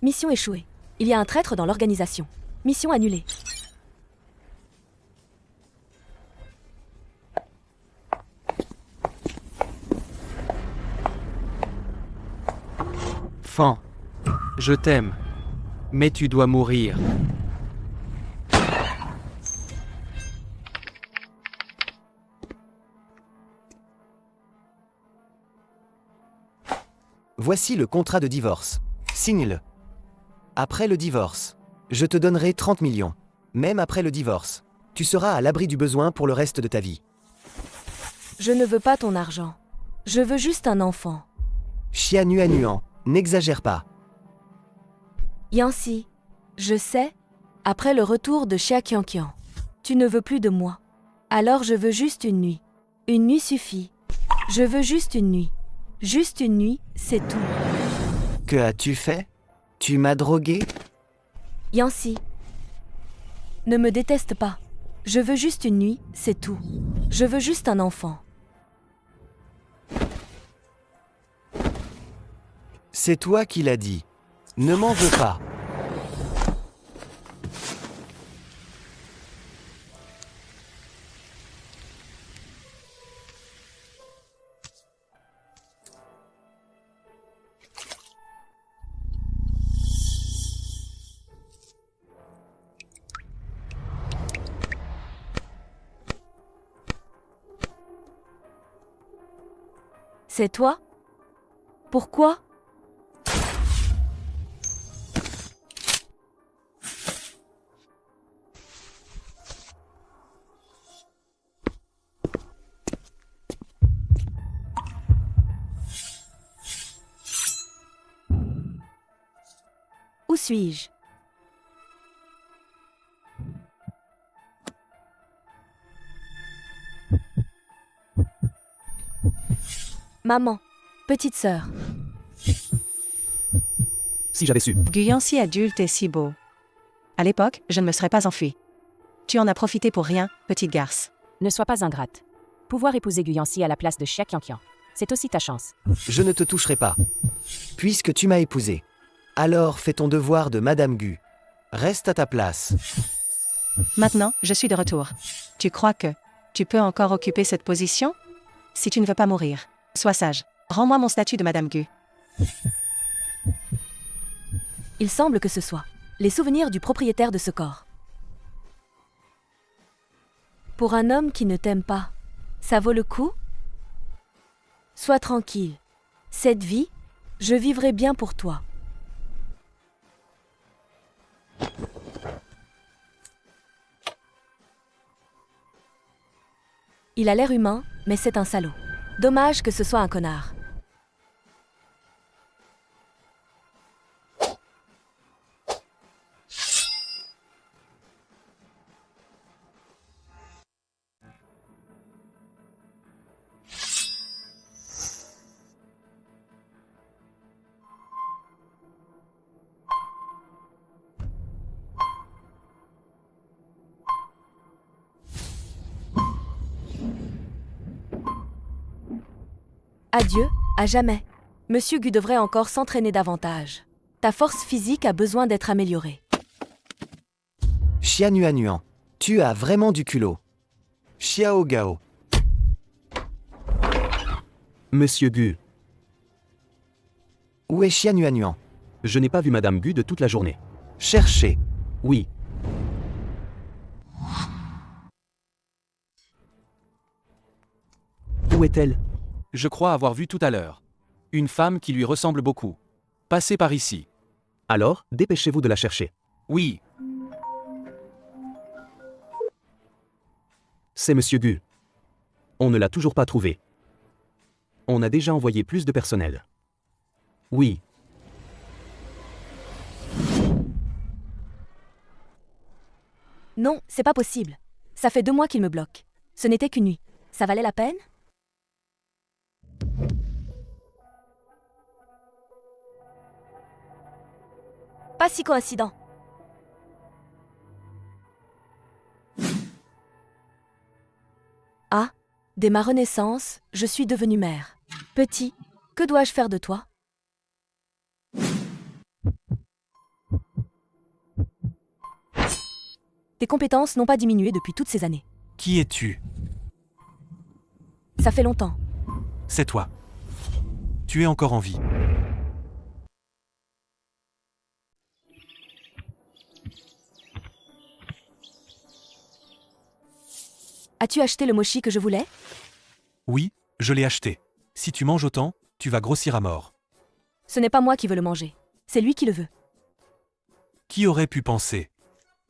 Mission échouée. Il y a un traître dans l'organisation. Mission annulée. Fan, je t'aime, mais tu dois mourir. Voici le contrat de divorce. Signe-le. Après le divorce, je te donnerai 30 millions. Même après le divorce, tu seras à l'abri du besoin pour le reste de ta vie. Je ne veux pas ton argent. Je veux juste un enfant. Chia Nua Nuan, n'exagère pas. Yancy, je sais, après le retour de Chia Kian, tu ne veux plus de moi. Alors je veux juste une nuit. Une nuit suffit. Je veux juste une nuit. Juste une nuit, c'est tout. Que as-tu fait? Tu m'as drogué? Yancy, ne me déteste pas. Je veux juste une nuit, c'est tout. Je veux juste un enfant. C'est toi qui l'as dit. Ne m'en veux pas. C'est toi? Pourquoi? Où suis-je? Maman, petite sœur. Si j'avais su. Guyancy adulte est si beau. À l'époque, je ne me serais pas enfuie. Tu en as profité pour rien, petite garce. Ne sois pas ingrate. Pouvoir épouser Guyancy à la place de Chia Kian, c'est aussi ta chance. Je ne te toucherai pas. Puisque tu m'as épousé. Alors fais ton devoir de Madame Gu. Reste à ta place. Maintenant, je suis de retour. Tu crois que tu peux encore occuper cette position? Si tu ne veux pas mourir, sois sage. Rends-moi mon statut de Madame Gu. Il semble que ce soit les souvenirs du propriétaire de ce corps. Pour un homme qui ne t'aime pas, ça vaut le coup? Sois tranquille. Cette vie, je vivrai bien pour toi. Il a l'air humain, mais c'est un salaud. Dommage que ce soit un connard. Adieu, à jamais. Monsieur Gu devrait encore s'entraîner davantage. Ta force physique a besoin d'être améliorée. Chia Nua Nuan, tu as vraiment du culot. Xiao Gao. Monsieur Gu, Où est Chia Nua Nuan? je n'ai pas vu Madame Gu de toute la journée. Cherchez. Oui. Où est-elle? Je crois avoir vu tout à l'heure. Une femme qui lui ressemble beaucoup. Passez par ici. Alors, dépêchez-vous de la chercher. Oui, C'est Monsieur Gu. On ne l'a toujours pas trouvé. On a déjà envoyé plus de personnel. Oui. Non, c'est pas possible. Ça fait 2 mois qu'il me bloque. Ce n'était qu'une nuit. Ça valait la peine? Pas si coïncident. Ah, dès ma renaissance, je suis devenue mère. Petit, que dois-je faire de toi? Tes compétences n'ont pas diminué depuis toutes ces années. Qui es-tu? Ça fait longtemps. C'est toi. Tu es encore en vie. As-tu acheté le mochi que je voulais? Oui, je l'ai acheté. Si tu manges autant, tu vas grossir à mort. Ce n'est pas moi qui veux le manger. C'est lui qui le veut. Qui aurait pu penser?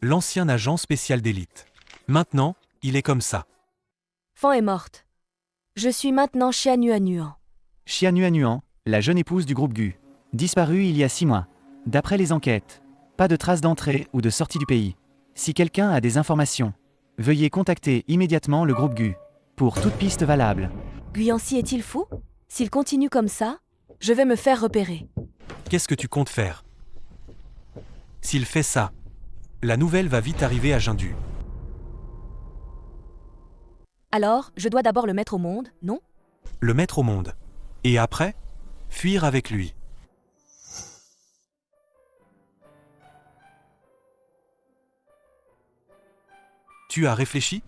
L'ancien agent spécial d'élite. Maintenant, il est comme ça. Fan est morte. Je suis maintenant Xianyuan. Xianyuan, la jeune épouse du groupe Gu. Disparue il y a 6 mois. D'après les enquêtes, pas de traces d'entrée ou de sortie du pays. Si quelqu'un a des informations, veuillez contacter immédiatement le groupe Gu. Pour toute piste valable. Guyancy est-il fou? S'il continue comme ça, je vais me faire repérer. Qu'est-ce que tu comptes faire? S'il fait ça, la nouvelle va vite arriver à Jindu. Alors, je dois d'abord le mettre au monde, non? Le mettre au monde. Et après, fuir avec lui. Tu as réfléchi?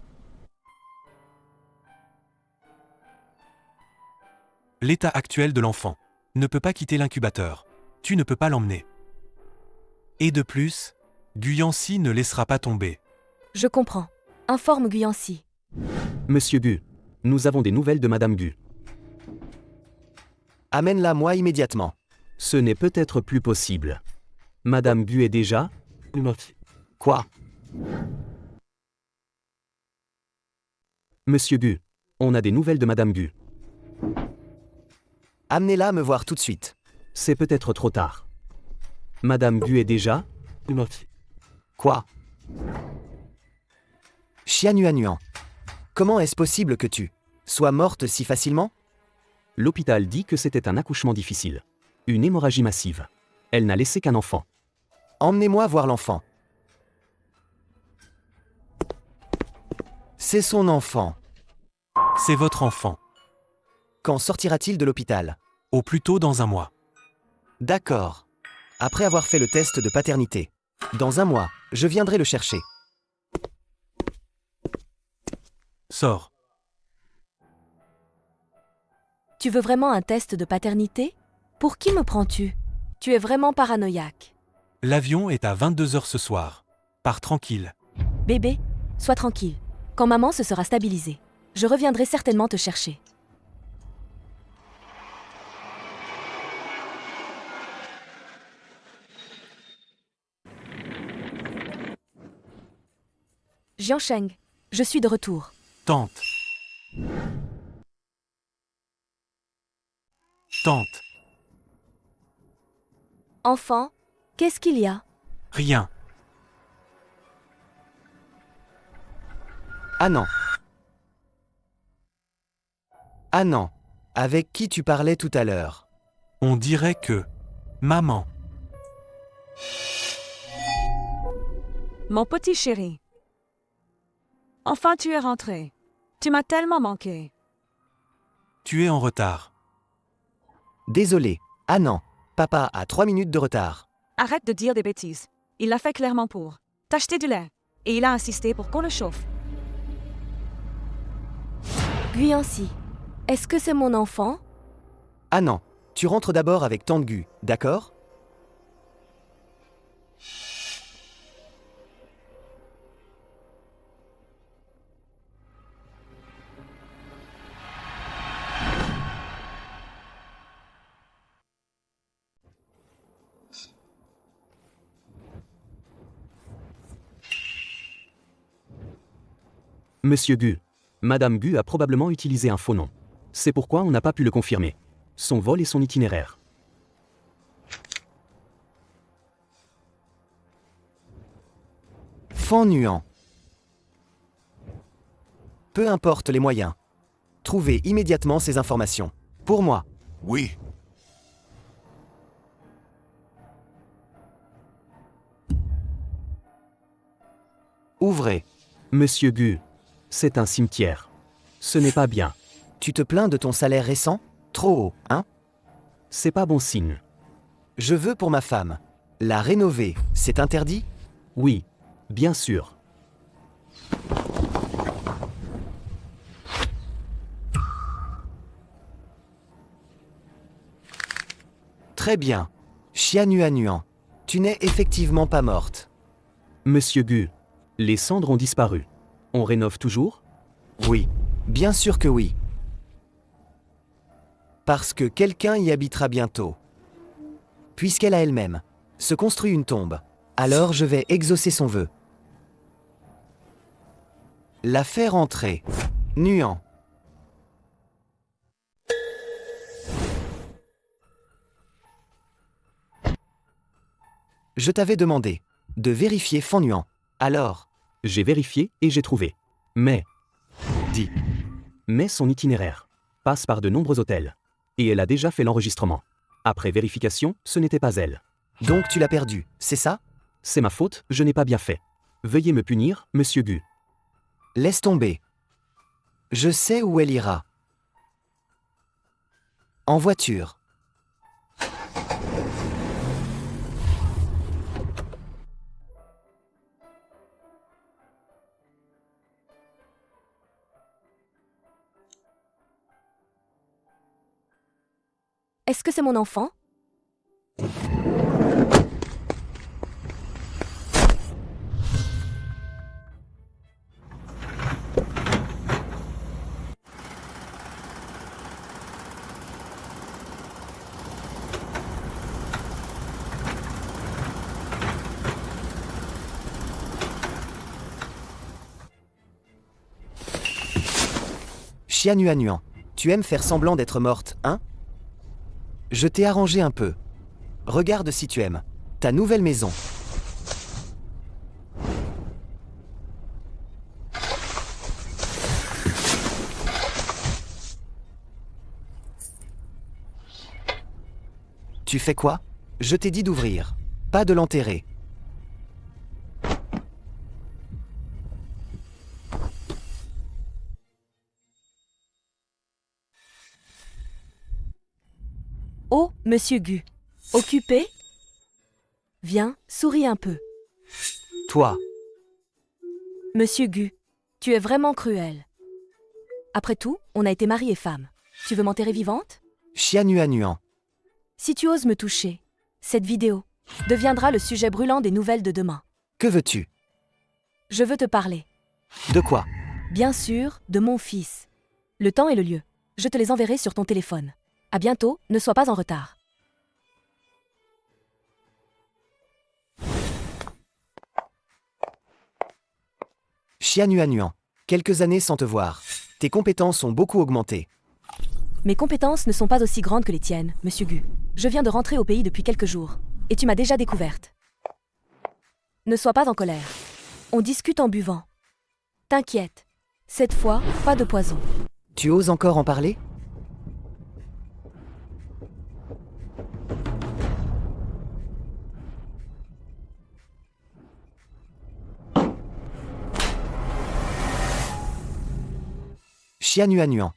L'état actuel de l'enfant ne peut pas quitter l'incubateur. Tu ne peux pas l'emmener. Et de plus, Guyancy ne laissera pas tomber. Je comprends. Informe Guyancy. Monsieur Gu, nous avons des nouvelles de Madame Gu. Amène-la moi immédiatement. Ce n'est peut-être plus possible. Madame Gu est déjà... Quoi? Monsieur Gu, on a des nouvelles de Madame Gu. Amenez-la me voir tout de suite. C'est peut-être trop tard. Madame Gu est déjà... Quoi? Xianyuan. Comment est-ce possible que tu sois morte si facilement? L'hôpital dit que c'était un accouchement difficile. Une hémorragie massive. Elle n'a laissé qu'un enfant. Emmenez-moi voir l'enfant. C'est son enfant. C'est votre enfant. Quand sortira-t-il de l'hôpital? Au plus tôt dans un mois. D'accord. Après avoir fait le test de paternité. Dans un mois, je viendrai le chercher. Sors. Tu veux vraiment un test de paternité? Pour qui me prends-tu? Tu es vraiment paranoïaque. L'avion est à 22h ce soir. Pars tranquille. Bébé, sois tranquille. Quand maman se sera stabilisée, je reviendrai certainement te chercher. Jiansheng, je suis de retour. Tante. Tante. Enfant, qu'est-ce qu'il y a? Rien. Ah non. Ah non. Avec qui tu parlais tout à l'heure? On dirait que... Maman. Mon petit chéri. Enfin, tu es rentré. Tu m'as tellement manqué. Tu es en retard. Désolé. Ah non. Papa a 3 minutes de retard. Arrête de dire des bêtises. Il l'a fait clairement pour t'acheter du lait. Et il a insisté pour qu'on le chauffe. Guyancy, est-ce que c'est mon enfant? Ah non. Tu rentres d'abord avec Tante Gu, d'accord? Monsieur Gu. Madame Gu a probablement utilisé un faux nom. C'est pourquoi on n'a pas pu le confirmer. Son vol et son itinéraire. Fan. Peu importe les moyens. Trouvez immédiatement ces informations. Pour moi. Oui. Ouvrez. Monsieur Gu. C'est un cimetière. Ce n'est pas bien. Tu te plains de ton salaire récent? Trop haut, hein? C'est pas bon signe. Je veux pour ma femme. La rénover, c'est interdit? Oui, bien sûr. Très bien. Xianuan, tu n'es effectivement pas morte. Monsieur Gu, les cendres ont disparu. On rénove toujours? Oui. Bien sûr que oui. Parce que quelqu'un y habitera bientôt. Puisqu'elle a elle-même se construit une tombe, alors je vais exaucer son vœu. La faire entrer. Nuan. Je t'avais demandé de vérifier Fan Nuan. Alors, J'ai vérifié et j'ai trouvé. Mais son itinéraire passe par de nombreux hôtels. Et elle a déjà fait l'enregistrement. Après vérification, ce n'était pas elle. donc tu l'as perdu, c'est ça? C'est ma faute, je n'ai pas bien fait. Veuillez me punir, monsieur Gu. Laisse tomber. Je sais où elle ira. En voiture. Est-ce que c'est mon enfant? Xianuan, tu aimes faire semblant d'être morte, hein? Je t'ai arrangé un peu. Regarde si tu aimes. Ta nouvelle maison. Tu fais quoi? Je t'ai dit d'ouvrir. Pas de l'enterrer. Oh, monsieur Gu. Occupé? Viens, souris un peu. Toi, Monsieur Gu, tu es vraiment cruel. Après tout, on a été mari et femme. Tu veux m'enterrer vivante? Xianuan. Si tu oses me toucher, cette vidéo deviendra le sujet brûlant des nouvelles de demain. Que veux-tu? Je veux te parler. De quoi? Bien sûr, de mon fils. Le temps et le lieu. Je te les enverrai sur ton téléphone. À bientôt, ne sois pas en retard. Xianuan. Quelques années sans te voir. Tes compétences ont beaucoup augmenté. Mes compétences ne sont pas aussi grandes que les tiennes, monsieur Gu. Je viens de rentrer au pays depuis quelques jours. Et tu m'as déjà découverte. Ne sois pas en colère. On discute en buvant. T'inquiète. Cette fois, pas de poison. Tu oses encore en parler? Xianuan.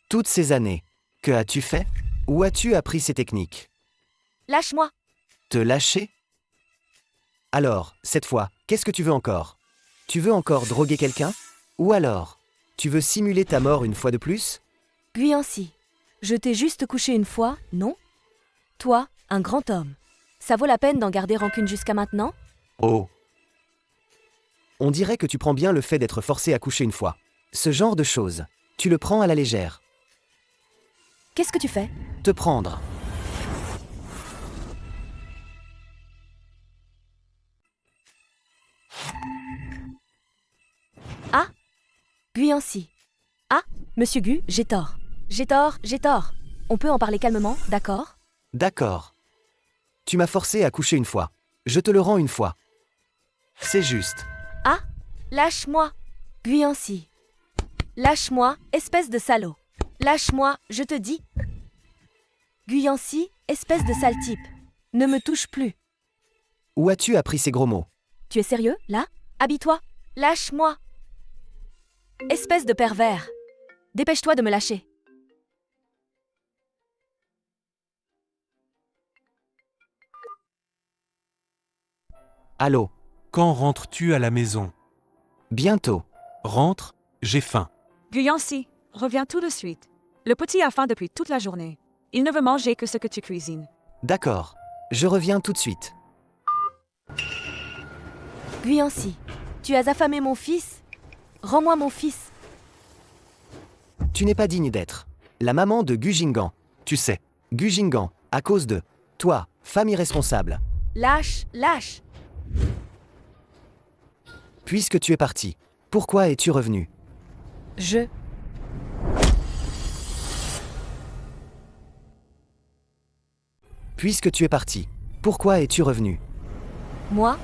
Toutes ces années, que as-tu fait? Où as-tu appris ces techniques? Lâche-moi. Te lâcher? Alors, cette fois, qu'est-ce que tu veux encore? Tu veux encore droguer quelqu'un? Ou alors, tu veux simuler ta mort une fois de plus? Guyancy. Je t'ai juste couché une fois, non? Toi, un grand homme. Ça vaut la peine d'en garder rancune jusqu'à maintenant? Oh. On dirait que tu prends bien le fait d'être forcé à coucher une fois. Ce genre de choses, tu le prends à la légère. Qu'est-ce que tu fais? Te prendre. Ah? Guyancy. Ah, monsieur Gu, j'ai tort. J'ai tort. On peut en parler calmement, d'accord? D'accord. Tu m'as forcé à coucher une fois. Je te le rends une fois. C'est juste. Ah? Lâche-moi. Guyancy. Lâche-moi, espèce de salaud. Lâche-moi, je te dis. Guyancy, espèce de sale type. Ne me touche plus. Où as-tu appris ces gros mots? Tu es sérieux, là? Habille-toi. Lâche-moi. Espèce de pervers. Dépêche-toi de me lâcher. Allô? Quand rentres-tu à la maison? Bientôt. Rentre, j'ai faim. Guyancy, reviens tout de suite. Le petit a faim depuis toute la journée. Il ne veut manger que ce que tu cuisines. D'accord. Je reviens tout de suite. Guyancy, tu as affamé mon fils? Rends-moi mon fils. Tu n'es pas digne d'être la maman de Gu Jingan. Tu sais, Gu Jingan, à cause de toi, femme irresponsable. Lâche, lâche. Puisque tu es parti, pourquoi es-tu revenu? Puisque tu es parti, pourquoi es-tu revenu? Moi?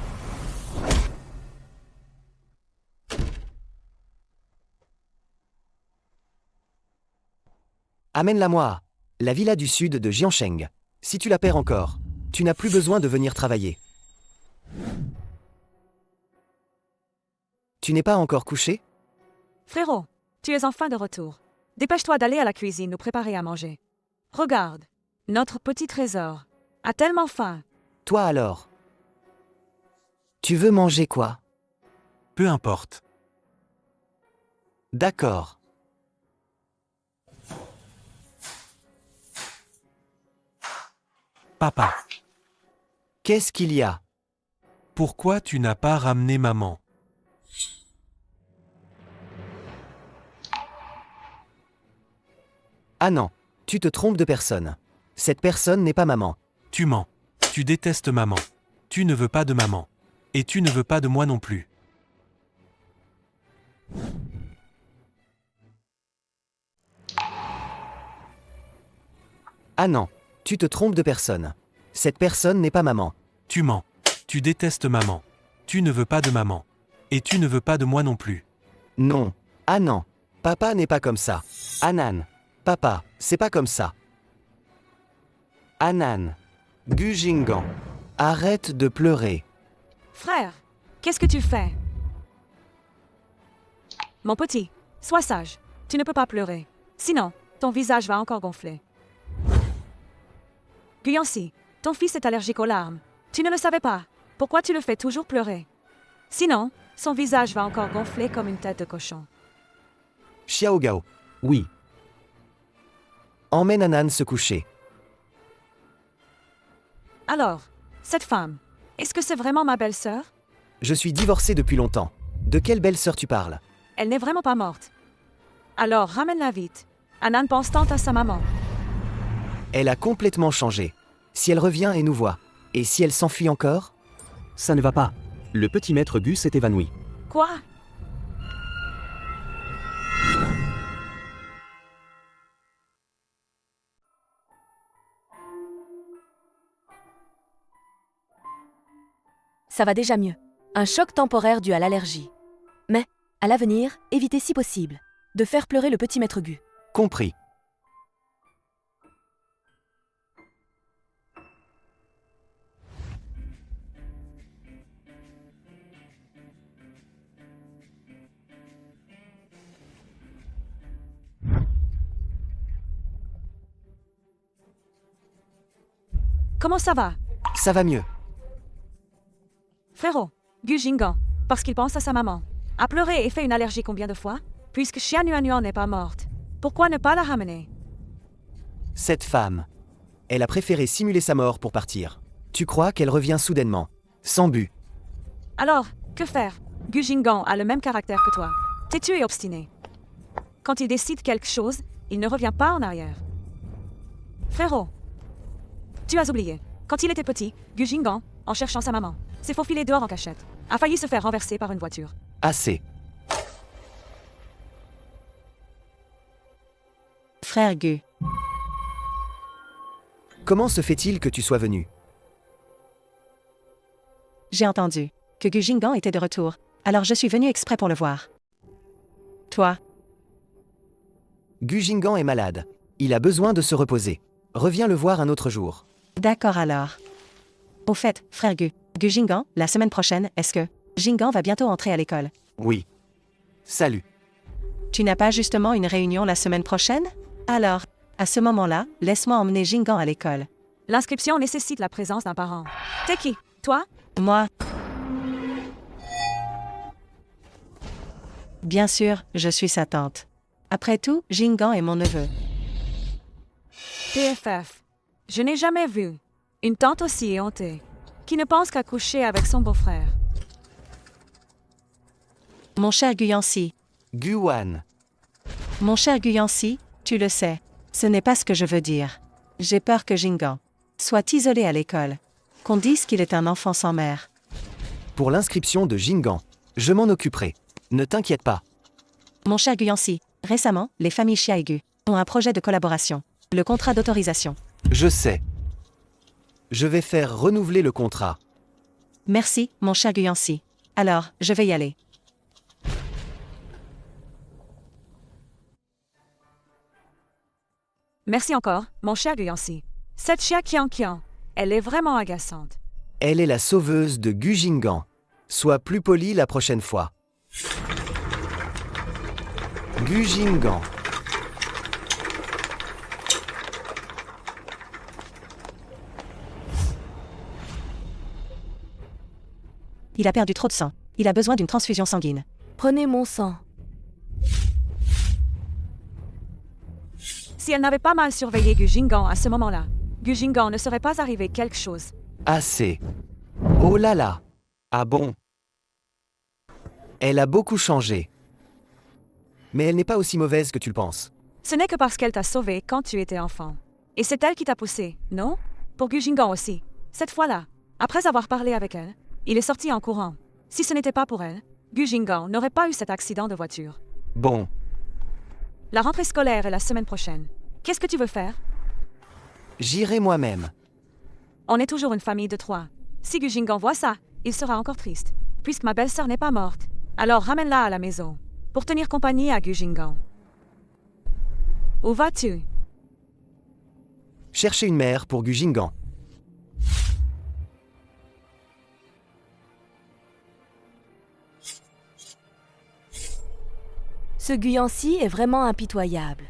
Amène-la-moi à la villa du sud de Jiansheng. Si tu la perds encore, tu n'as plus besoin de venir travailler. Tu n'es pas encore couché? Frérot, tu es enfin de retour. Dépêche-toi d'aller à la cuisine nous préparer à manger. Regarde, notre petit trésor a tellement faim. Toi alors? Tu veux manger quoi? Peu importe. D'accord. Papa, Qu'est-ce qu'il y a? pourquoi tu n'as pas ramené maman? Ah non, tu te trompes de personne. Cette personne n'est pas maman. Tu mens. Tu détestes maman. Tu ne veux pas de maman. Et tu ne veux pas de moi non plus. Ah non, tu te trompes de personne. Cette personne n'est pas maman. Tu mens. Tu détestes maman. Tu ne veux pas de maman. Et tu ne veux pas de moi non plus. Non. Ah non. Papa n'est pas comme ça. Anan. Papa, c'est pas comme ça. Anan. Gu Jingan. Arrête de pleurer. Frère, qu'est-ce que tu fais? Mon petit, sois sage. Tu ne peux pas pleurer. Sinon, ton visage va encore gonfler. Guyancy, ton fils est allergique aux larmes. Tu ne le savais pas. Pourquoi tu le fais toujours pleurer? Sinon, son visage va encore gonfler comme une tête de cochon. Xiao Gao. Oui, Emmène Anan se coucher. Alors, cette femme, est-ce que c'est vraiment ma belle-sœur? Je suis divorcé depuis longtemps. De quelle belle-sœur tu parles? Elle n'est vraiment pas morte. Alors, ramène-la vite. Anan pense tant à sa maman. Elle a complètement changé. Si elle revient et nous voit. Et si elle s'enfuit encore? ça ne va pas. Le petit maître Gu s'est évanoui. Quoi? Ça va déjà mieux. Un choc temporaire dû à l'allergie. Mais, à l'avenir, évitez si possible de faire pleurer le petit maître Gu. Compris. Comment ça va? Ça va mieux. Frérot, Gu Jingan, parce qu'il pense à sa maman, a pleuré et fait une allergie combien de fois? Puisque Xia Nuan n'est pas morte, pourquoi ne pas la ramener? Cette femme. Elle a préféré simuler sa mort pour partir. Tu crois qu'elle revient soudainement, sans but? Alors, que faire? Gu Jingan a le même caractère que toi. Têtu et obstiné. Quand il décide quelque chose, il ne revient pas en arrière. Frérot, tu as oublié. Quand il était petit, Gu Jingan, en cherchant sa maman, s'est faufilé dehors en cachette, a failli se faire renverser par une voiture. Assez. Frère Gu, Comment se fait-il que tu sois venu? j'ai entendu que Gu Jingan était de retour, alors je suis venu exprès pour le voir. Toi, Gu Jingan est malade. Il a besoin de se reposer. Reviens le voir un autre jour. d'accord alors. Au fait, frère Gu Jingan, la semaine prochaine, est-ce que Jingan va bientôt entrer à l'école? Oui. Salut. Tu n'as pas justement une réunion la semaine prochaine? Alors, à ce moment-là, laisse-moi emmener Jingan à l'école. L'inscription nécessite la présence d'un parent. T'es qui? Toi? Moi? Bien sûr, je suis sa tante. Après tout, Jingan est mon neveu. TFF. Je n'ai jamais vu Une tante aussi éhontée, qui ne pense qu'à coucher avec son beau-frère. Mon cher Guyancy, Guwan. mon cher Guyancy, tu le sais. Ce n'est pas ce que je veux dire. J'ai peur que Jingan soit isolé à l'école. Qu'on dise qu'il est un enfant sans mère. Pour l'inscription de Jingan, je m'en occuperai. Ne t'inquiète pas. Mon cher Guyancy, récemment, les familles Chiaigu ont un projet de collaboration. Le contrat d'autorisation. Je sais. Je vais faire renouveler le contrat. Merci, mon cher Guyancy. Alors, je vais y aller. Merci encore, mon cher Guyancy. Cette Xia Qian, elle est vraiment agaçante. Elle est la sauveuse de Gu Jingan. Sois plus poli la prochaine fois. Gu Jingan. Il a perdu trop de sang. Il a besoin d'une transfusion sanguine. Prenez mon sang. Si elle n'avait pas mal surveillé Gu Jingan à ce moment-là, Gu Jingan ne serait pas arrivé quelque chose. Assez. Oh là là. Ah bon? Elle a beaucoup changé. Mais elle n'est pas aussi mauvaise que tu le penses. Ce n'est que parce qu'elle t'a sauvé quand tu étais enfant. Et c'est elle qui t'a poussé, non? Pour Gu Jingan aussi. Cette fois-là, après avoir parlé avec elle, il est sorti en courant. Si ce n'était pas pour elle, Gu Jingan n'aurait pas eu cet accident de voiture. Bon, La rentrée scolaire est la semaine prochaine. Qu'est-ce que tu veux faire? j'irai moi-même. On est toujours une famille de 3. Si Gu Jingan voit ça, il sera encore triste. Puisque ma belle-sœur n'est pas morte, alors ramène-la à la maison. Pour tenir compagnie à Gu Jingan. Où vas-tu? Chercher une mère pour Gu Jingan. Ce Guyancy est vraiment impitoyable.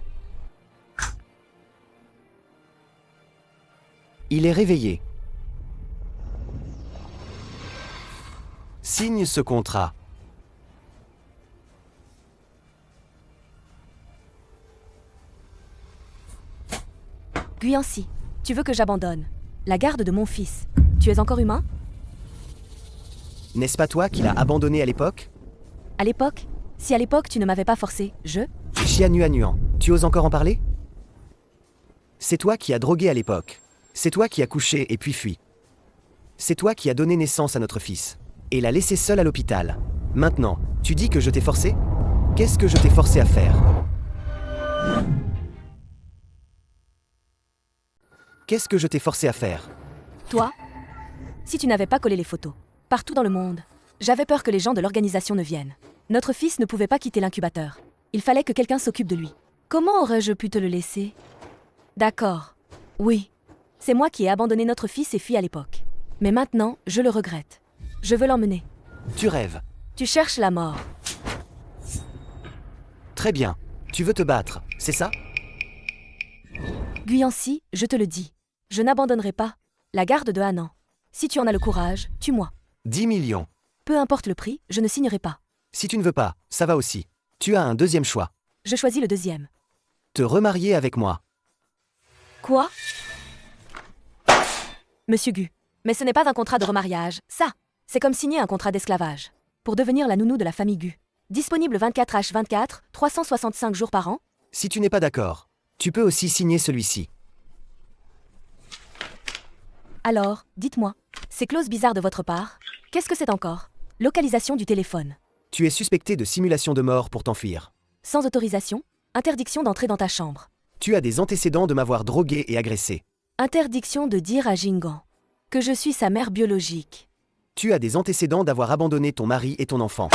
Il est réveillé. Signe ce contrat. Guyancy, tu veux que j'abandonne la garde de mon fils. Tu es encore humain? N'est-ce pas toi qui l'as abandonné à l'époque? À l'époque? Si à l'époque tu ne m'avais pas forcé, Xianuanuan, tu oses encore en parler? C'est toi qui as drogué à l'époque. C'est toi qui as couché et puis fui. C'est toi qui as donné naissance à notre fils. Et l'as laissé seul à l'hôpital. Maintenant, tu dis que je t'ai forcé? Qu'est-ce que je t'ai forcé à faire? Qu'est-ce que je t'ai forcé à faire? Toi? Si tu n'avais pas collé les photos, partout dans le monde, j'avais peur que les gens de l'organisation ne viennent. Notre fils ne pouvait pas quitter l'incubateur. Il fallait que quelqu'un s'occupe de lui. Comment aurais-je pu te le laisser? D'accord. Oui. C'est moi qui ai abandonné notre fils et fui à l'époque. Mais maintenant, je le regrette. Je veux l'emmener. Tu rêves. Tu cherches la mort. Très bien. Tu veux te battre, c'est ça? Guyancy, je te le dis. Je n'abandonnerai pas la garde de Hanan. Si tu en as le courage, tue-moi. 10 millions. Peu importe le prix, je ne signerai pas. Si tu ne veux pas, ça va aussi. Tu as un deuxième choix. Je choisis le deuxième. Te remarier avec moi. Quoi? Monsieur Gu, mais ce n'est pas un contrat de remariage, ça. C'est comme signer un contrat d'esclavage. Pour devenir la nounou de la famille Gu. Disponible 24h24, 365 jours par an. Si tu n'es pas d'accord, tu peux aussi signer celui-ci. Alors, dites-moi, ces clauses bizarres de votre part, qu'est-ce que c'est encore? Localisation du téléphone. Tu es suspecté de simulation de mort pour t'enfuir. Sans autorisation, interdiction d'entrer dans ta chambre. Tu as des antécédents de m'avoir drogué et agressé. Interdiction de dire à Jingan que je suis sa mère biologique. Tu as des antécédents d'avoir abandonné ton mari et ton enfant.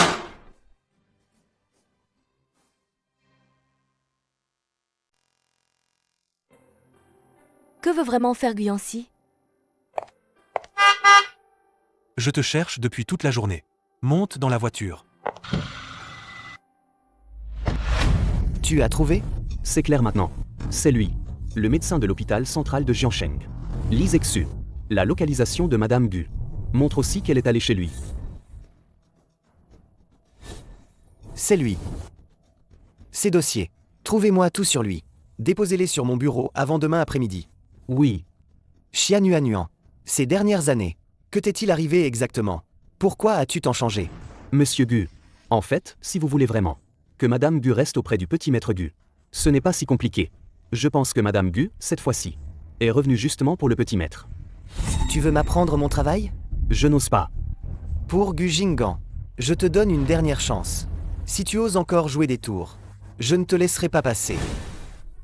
Que veut vraiment faire Guyancy? Je te cherche depuis toute la journée. Monte dans la voiture. Tu as trouvé? C'est clair maintenant. C'est lui, le médecin de l'hôpital central de Jiansheng. Li Zexu. La localisation de Madame Gu montre aussi qu'elle est allée chez lui. C'est lui. Ces dossiers. Trouvez-moi tout sur lui. Déposez-les sur mon bureau avant demain après-midi. Oui, Xianuanuan. Ces dernières années. Que t'est-il arrivé exactement? Pourquoi as-tu tant changé? Monsieur Gu. En fait, si vous voulez vraiment que Madame Gu reste auprès du petit maître Gu, ce n'est pas si compliqué. Je pense que Madame Gu, cette fois-ci, est revenue justement pour le petit maître. Tu veux m'apprendre mon travail? Je n'ose pas. Pour Gu Jinggan, je te donne une dernière chance. Si tu oses encore jouer des tours, je ne te laisserai pas passer.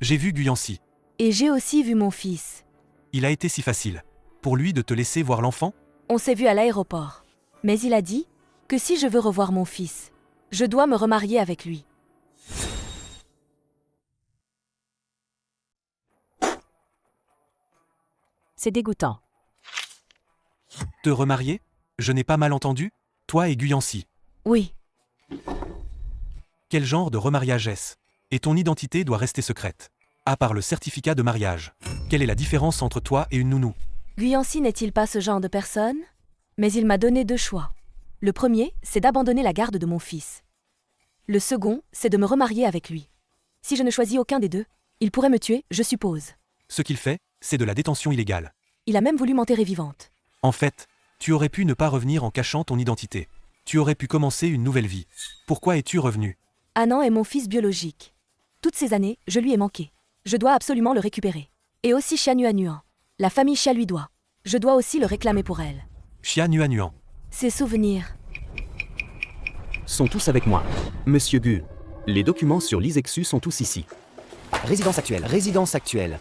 J'ai vu Guyancy. Et j'ai aussi vu mon fils. Il a été si facile. Pour lui de te laisser voir l'enfant? On s'est vu à l'aéroport. Mais il a dit que si je veux revoir mon fils, je dois me remarier avec lui. C'est dégoûtant. Te remarier? Je n'ai pas mal entendu? Toi et Guyancy. Oui, Quel genre de remariage est-ce? Et ton identité doit rester secrète. À part le certificat de mariage. Quelle est la différence entre toi et une nounou? Guyancy n'est-il pas ce genre de personne? Mais il m'a donné 2 choix. Le premier, c'est d'abandonner la garde de mon fils. Le second, c'est de me remarier avec lui. Si je ne choisis aucun des deux, il pourrait me tuer, je suppose. Ce qu'il fait, c'est de la détention illégale. Il a même voulu m'enterrer vivante. En fait, tu aurais pu ne pas revenir en cachant ton identité. Tu aurais pu commencer une nouvelle vie. Pourquoi es-tu revenu? Anan est mon fils biologique. Toutes ces années, je lui ai manqué. Je dois absolument le récupérer. Et aussi Xia Nuan. La famille Xia lui doit. Je dois aussi le réclamer pour elle. Xia Nuan. Ses souvenirs. Sont tous avec moi. Monsieur Gu. Les documents sur l'Isexu sont tous ici. Résidence actuelle, résidence actuelle.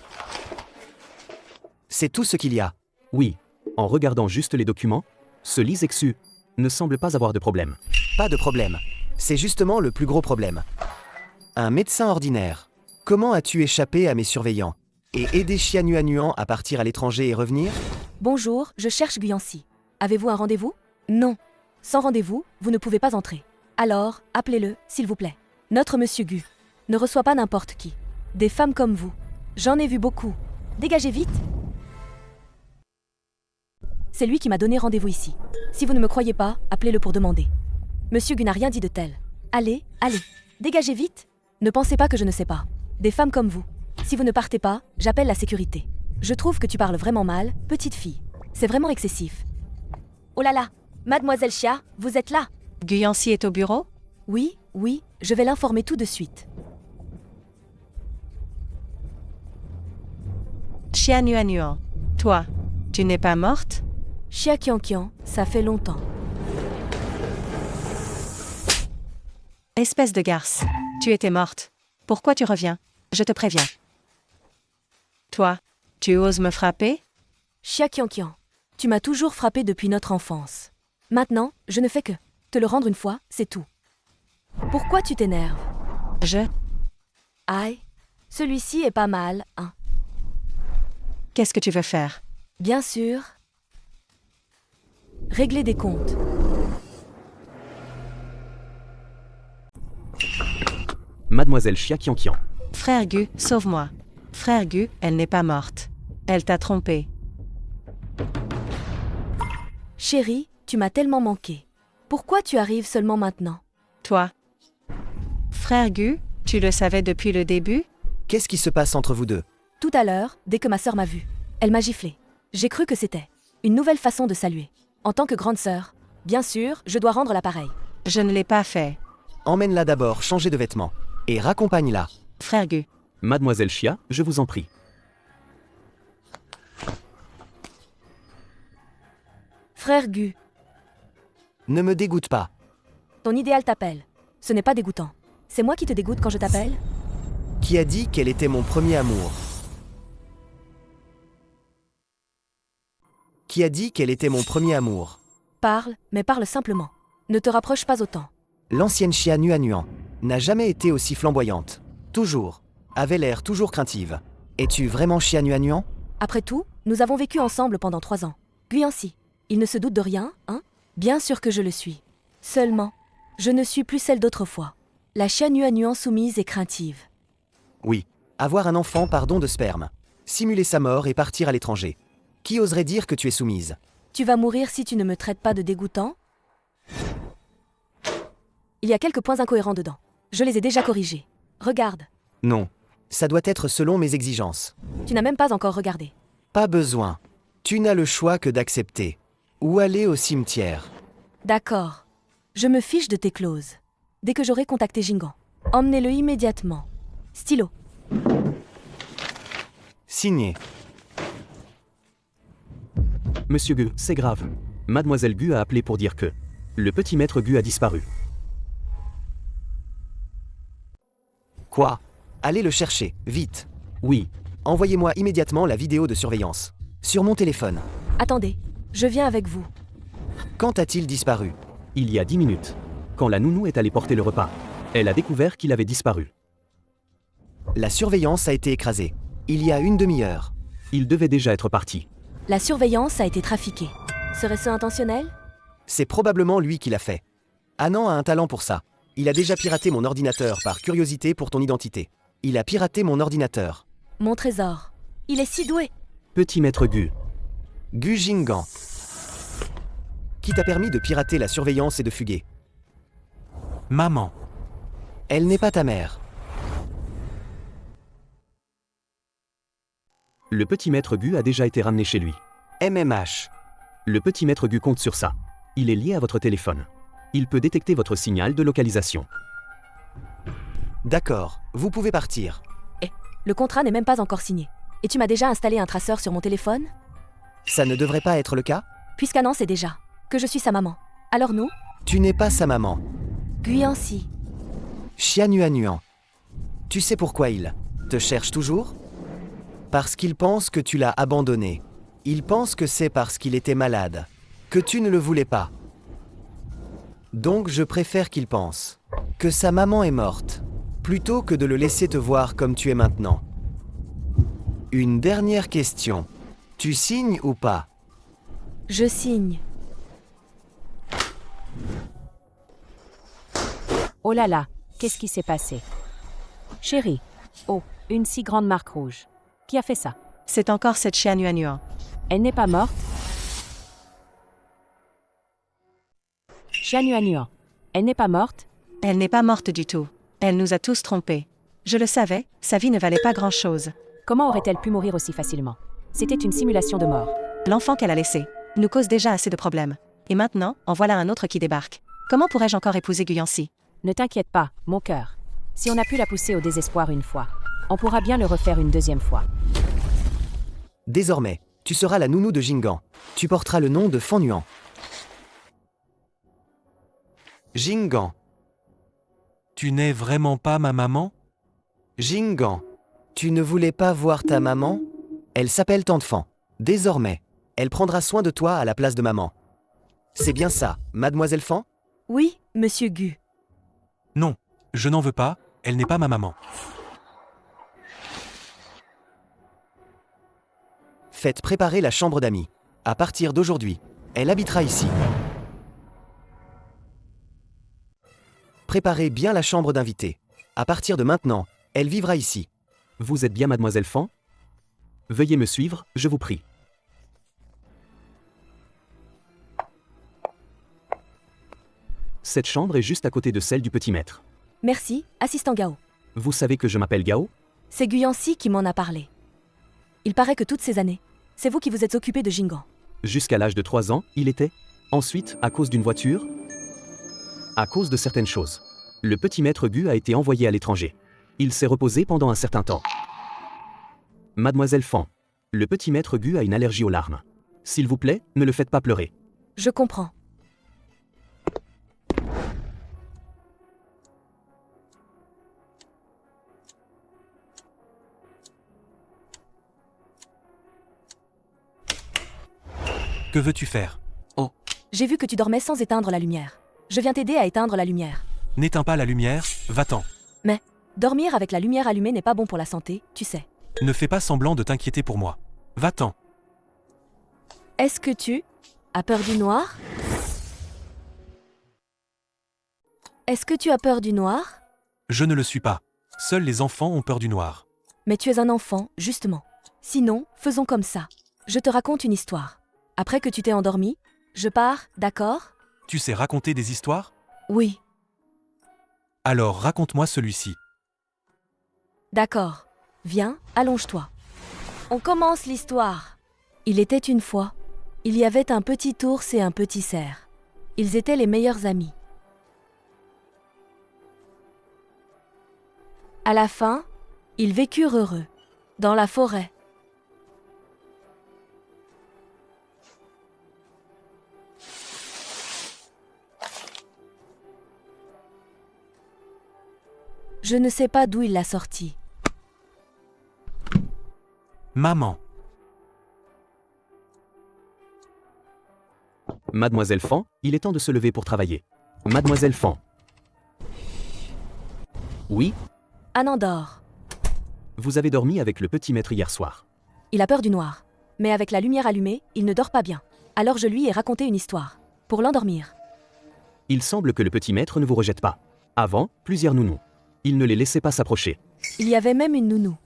C'est tout ce qu'il y a. Oui. En regardant juste les documents, ce Lisexu ne semble pas avoir de problème. Pas de problème. C'est justement le plus gros problème. Un médecin ordinaire. Comment as-tu échappé à mes surveillants? Et aidé Xia Nuan à partir à l'étranger et revenir? Bonjour, je cherche Guyancy. Avez-vous un rendez-vous? Non. Sans rendez-vous, vous ne pouvez pas entrer. Alors, appelez-le, s'il vous plaît. Notre monsieur Gu ne reçoit pas n'importe qui. Des femmes comme vous. J'en ai vu beaucoup. Dégagez vite. C'est lui qui m'a donné rendez-vous ici. Si vous ne me croyez pas, appelez-le pour demander. Monsieur Gu n'a rien dit de tel. Allez, allez. Dégagez vite. Ne pensez pas que je ne sais pas. Des femmes comme vous. Si vous ne partez pas, j'appelle la sécurité. Je trouve que tu parles vraiment mal, petite fille. C'est vraiment excessif. Oh là là, mademoiselle Xia, vous êtes là? Guyancy est au bureau? Oui, oui, je vais l'informer tout de suite. Xia Nuan. Toi, tu n'es pas morte? Xia Qianqian, ça fait longtemps. Espèce de garce. Tu étais morte. Pourquoi tu reviens? Je te préviens. Toi, tu oses me frapper? Xia Qianqian, tu m'as toujours frappé depuis notre enfance. Maintenant, je ne fais que te le rendre une fois, c'est tout. Pourquoi tu t'énerves? Aïe, celui-ci est pas mal, hein. Qu'est-ce que tu veux faire? Bien sûr. Régler des comptes. Mademoiselle Xia Qianqian. Frère Gu, sauve-moi. Frère Gu, elle n'est pas morte. Elle t'a trompé. Chérie, tu m'as tellement manqué. Pourquoi tu arrives seulement maintenant? Toi. Frère Gu, tu le savais depuis le début? Qu'est-ce qui se passe entre vous deux? Tout à l'heure, dès que ma sœur m'a vue, elle m'a giflé. J'ai cru que c'était une nouvelle façon de saluer. En tant que grande sœur, bien sûr, je dois rendre l'appareil. Je ne l'ai pas fait. Emmène-la d'abord changer de vêtements. Et raccompagne-la. Frère Gu. Mademoiselle Xia, je vous en prie. Frère Gu, Ne me dégoûte pas. ton idéal t'appelle. Ce n'est pas dégoûtant. C'est moi qui te dégoûte quand je t'appelle? Qui a dit qu'elle était mon premier amour? Qui a dit qu'elle était mon premier amour? Parle, mais parle simplement. Ne te rapproche pas autant. L'ancienne Xia Nuan n'a jamais été aussi flamboyante. Toujours. Avait l'air toujours craintive. Es-tu vraiment Xia Nuan? Après tout, nous avons vécu ensemble pendant 3 ans. Guyancy, il ne se doute de rien, hein? Bien sûr que je le suis. Seulement, je ne suis plus celle d'autrefois. La Xia Nuan soumise et craintive. Oui. Avoir un enfant par don de sperme. Simuler sa mort et partir à l'étranger. Qui oserait dire que tu es soumise? Tu vas mourir si tu ne me traites pas de dégoûtant? Il y a quelques points incohérents dedans. Je les ai déjà corrigés. Regarde. Non. Ça doit être selon mes exigences. Tu n'as même pas encore regardé. Pas besoin. Tu n'as le choix que d'accepter. Ou aller au cimetière. D'accord. Je me fiche de tes clauses. Dès que j'aurai contacté Jingan, emmenez-le immédiatement. Stylo. Signé. Monsieur Gu, c'est grave. Mademoiselle Gu a appelé pour dire que le petit maître Gu a disparu. Quoi? Allez le chercher, vite. Oui, Envoyez-moi immédiatement la vidéo de surveillance. Sur mon téléphone. Attendez, je viens avec vous. Quand a-t-il disparu? il y a 10 minutes. Quand la nounou est allée porter le repas, elle a découvert qu'il avait disparu. La surveillance a été écrasée. Il y a une demi-heure. Il devait déjà être parti. La surveillance a été trafiquée. Serait-ce intentionnel? C'est probablement lui qui l'a fait. Anand a un talent pour ça. Il a déjà piraté mon ordinateur par curiosité pour ton identité. Il a piraté mon ordinateur. Mon trésor. Il est si doué. Petit maître Gu, Gu Jingan. Qui t'a permis de pirater la surveillance et de fuguer? Maman. Elle n'est pas ta mère. le petit maître Gu a déjà été ramené chez lui. MMH. Le petit maître Gu compte sur ça. Il est lié à votre téléphone. Il peut détecter votre signal de localisation. D'accord, vous pouvez partir. Le contrat n'est même pas encore signé. Et tu m'as déjà installé un traceur sur mon téléphone? Ça ne devrait pas être le cas? Puisqu'Anan sait déjà que je suis sa maman. Alors nous, Tu n'es pas sa maman. Guyancy. Xianuanuan. Tu sais pourquoi il te cherche toujours? Parce qu'il pense que tu l'as abandonné. Il pense que c'est parce qu'il était malade. Que tu ne le voulais pas. Donc je préfère qu'il pense que sa maman est morte, plutôt que de le laisser te voir comme tu es maintenant. Une dernière question. Tu signes ou pas? Je signe. Oh là là, qu'est-ce qui s'est passé? Chérie. Oh, une si grande marque rouge. Qui a fait ça? C'est encore cette Xianuanuan. Elle n'est pas morte? Xianuanuan. Elle n'est pas morte? Elle n'est pas morte du tout. Elle nous a tous trompés. Je le savais, sa vie ne valait pas grand-chose. Comment aurait-elle pu mourir aussi facilement? C'était une simulation de mort. L'enfant qu'elle a laissé nous cause déjà assez de problèmes. Et maintenant, en voilà un autre qui débarque. Comment pourrais-je encore épouser Guyancy? Ne t'inquiète pas, mon cœur. Si on a pu la pousser au désespoir une fois, on pourra bien le refaire une deuxième fois. Désormais, tu seras la nounou de Jingan. Tu porteras le nom de Fanuan. Jingan. Tu n'es vraiment pas ma maman? Jingan. Tu ne voulais pas voir ta maman? Elle s'appelle Tante Fan. Désormais, elle prendra soin de toi à la place de maman. C'est bien ça, mademoiselle Fan? Oui, monsieur Gu. Non, je n'en veux pas, elle n'est pas ma maman. Faites préparer la chambre d'amis. À partir d'aujourd'hui, elle habitera ici. Préparez bien la chambre d'invité. À partir de maintenant, elle vivra ici. Vous êtes bien mademoiselle Fan? Veuillez me suivre, je vous prie. Cette chambre est juste à côté de celle du petit maître. Merci, assistant Gao. Vous savez que je m'appelle Gao? C'est Guyancy qui m'en a parlé. Il paraît que toutes ces années, c'est vous qui vous êtes occupé de Jingan. Jusqu'à l'âge de 3 ans, il était. Ensuite, à cause d'une voiture. À cause de certaines choses. Le petit maître Gu a été envoyé à l'étranger. Il s'est reposé pendant un certain temps. Mademoiselle Fan, le petit maître Gu a une allergie aux larmes. S'il vous plaît, ne le faites pas pleurer. Je comprends. Que veux-tu faire? J'ai vu que tu dormais sans éteindre la lumière. Je viens t'aider à éteindre la lumière. N'éteins pas la lumière, va-t'en. Dormir avec la lumière allumée n'est pas bon pour la santé, tu sais. Ne fais pas semblant de t'inquiéter pour moi. Va-t'en. Est-ce que tu as peur du noir? Est-ce que tu as peur du noir? Je ne le suis pas. Seuls les enfants ont peur du noir. Mais tu es un enfant, justement. Sinon, faisons comme ça. Je te raconte une histoire. Après que tu t'es endormi, je pars, d'accord? Tu sais raconter des histoires? Oui, Alors raconte-moi celui-ci. d'accord. Viens, allonge-toi. On commence l'histoire. Il était une fois. Il y avait un petit ours et un petit cerf. Ils étaient les meilleurs amis. À la fin, ils vécurent heureux, dans la forêt. Je ne sais pas d'où il l'a sorti. Maman. Mademoiselle Fan, il est temps de se lever pour travailler. Mademoiselle Fan. Oui, Anandor. vous avez dormi avec le petit maître hier soir. Il a peur du noir. Mais avec la lumière allumée, il ne dort pas bien. Alors je lui ai raconté une histoire. Pour l'endormir. Il semble que le petit maître ne vous rejette pas. Avant, plusieurs nounous. Il ne les laissait pas s'approcher. Il y avait même une nounou.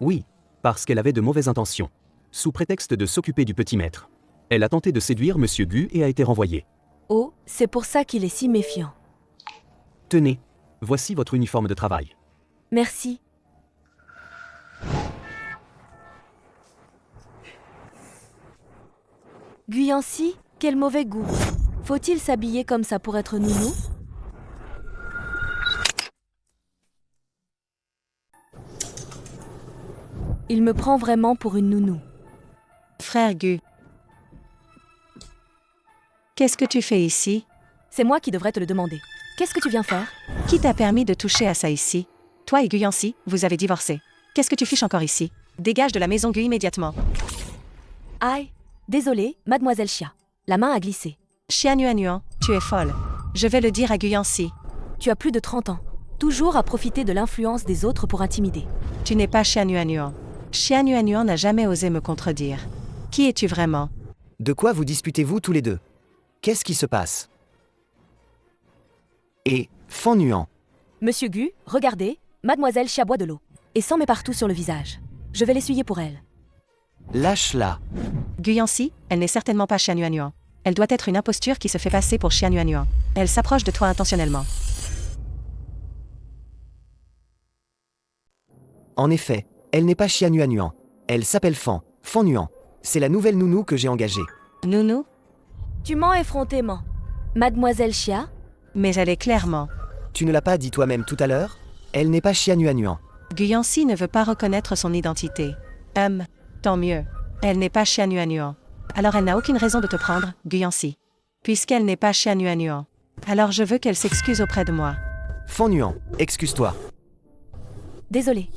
Oui, parce qu'elle avait de mauvaises intentions. Sous prétexte de s'occuper du petit maître. Elle a tenté de séduire Monsieur Gu et a été renvoyée. Oh, c'est pour ça qu'il est si méfiant. Tenez, voici votre uniforme de travail. Merci. Guyancy, quel mauvais goût. Faut-il s'habiller comme ça pour être nounou? Il me prend vraiment pour une nounou. Frère Gu. Qu'est-ce que tu fais ici? C'est moi qui devrais te le demander. Qu'est-ce que tu viens faire? Qui t'a permis de toucher à ça ici? Toi et Guyancy, vous avez divorcé. Qu'est-ce que tu fiches encore ici? Dégage de la maison Gu immédiatement. Aïe. Désolée, mademoiselle Chia. La main a glissé. Xianuanuan, tu es folle. Je vais le dire à Guyancy. Tu as plus de 30 ans. Toujours à profiter de l'influence des autres pour intimider. Tu n'es pas Xianuanuan. Xianuanuan n'a jamais osé me contredire. Qui es-tu vraiment? De quoi vous disputez-vous tous les deux? Qu'est-ce qui se passe? Et, Fan Nuan. Monsieur Gu, regardez, mademoiselle Chia boit de l'eau. Et s'en met partout sur le visage. Je vais l'essuyer pour elle. Lâche-la. Guyancy, elle n'est certainement pas Xianuanuan. Elle doit être une imposture qui se fait passer pour Xianuanuan. Elle s'approche de toi intentionnellement. En effet, elle n'est pas Xianuanuan. Elle s'appelle Fan Nuan. C'est la nouvelle nounou que j'ai engagée. Nounou? Tu mens effrontément. Mademoiselle Chia? Mais elle est clairement. Tu ne l'as pas dit toi-même tout à l'heure? Elle n'est pas Xianuanuan. Guyancy ne veut pas reconnaître son identité. Tant mieux. Elle n'est pas Xianuanuan. Alors elle n'a aucune raison de te prendre, Guyancy. Puisqu'elle n'est pas Xianuanuan. Alors je veux qu'elle s'excuse auprès de moi. Fan Nuan, excuse-toi. Désolée.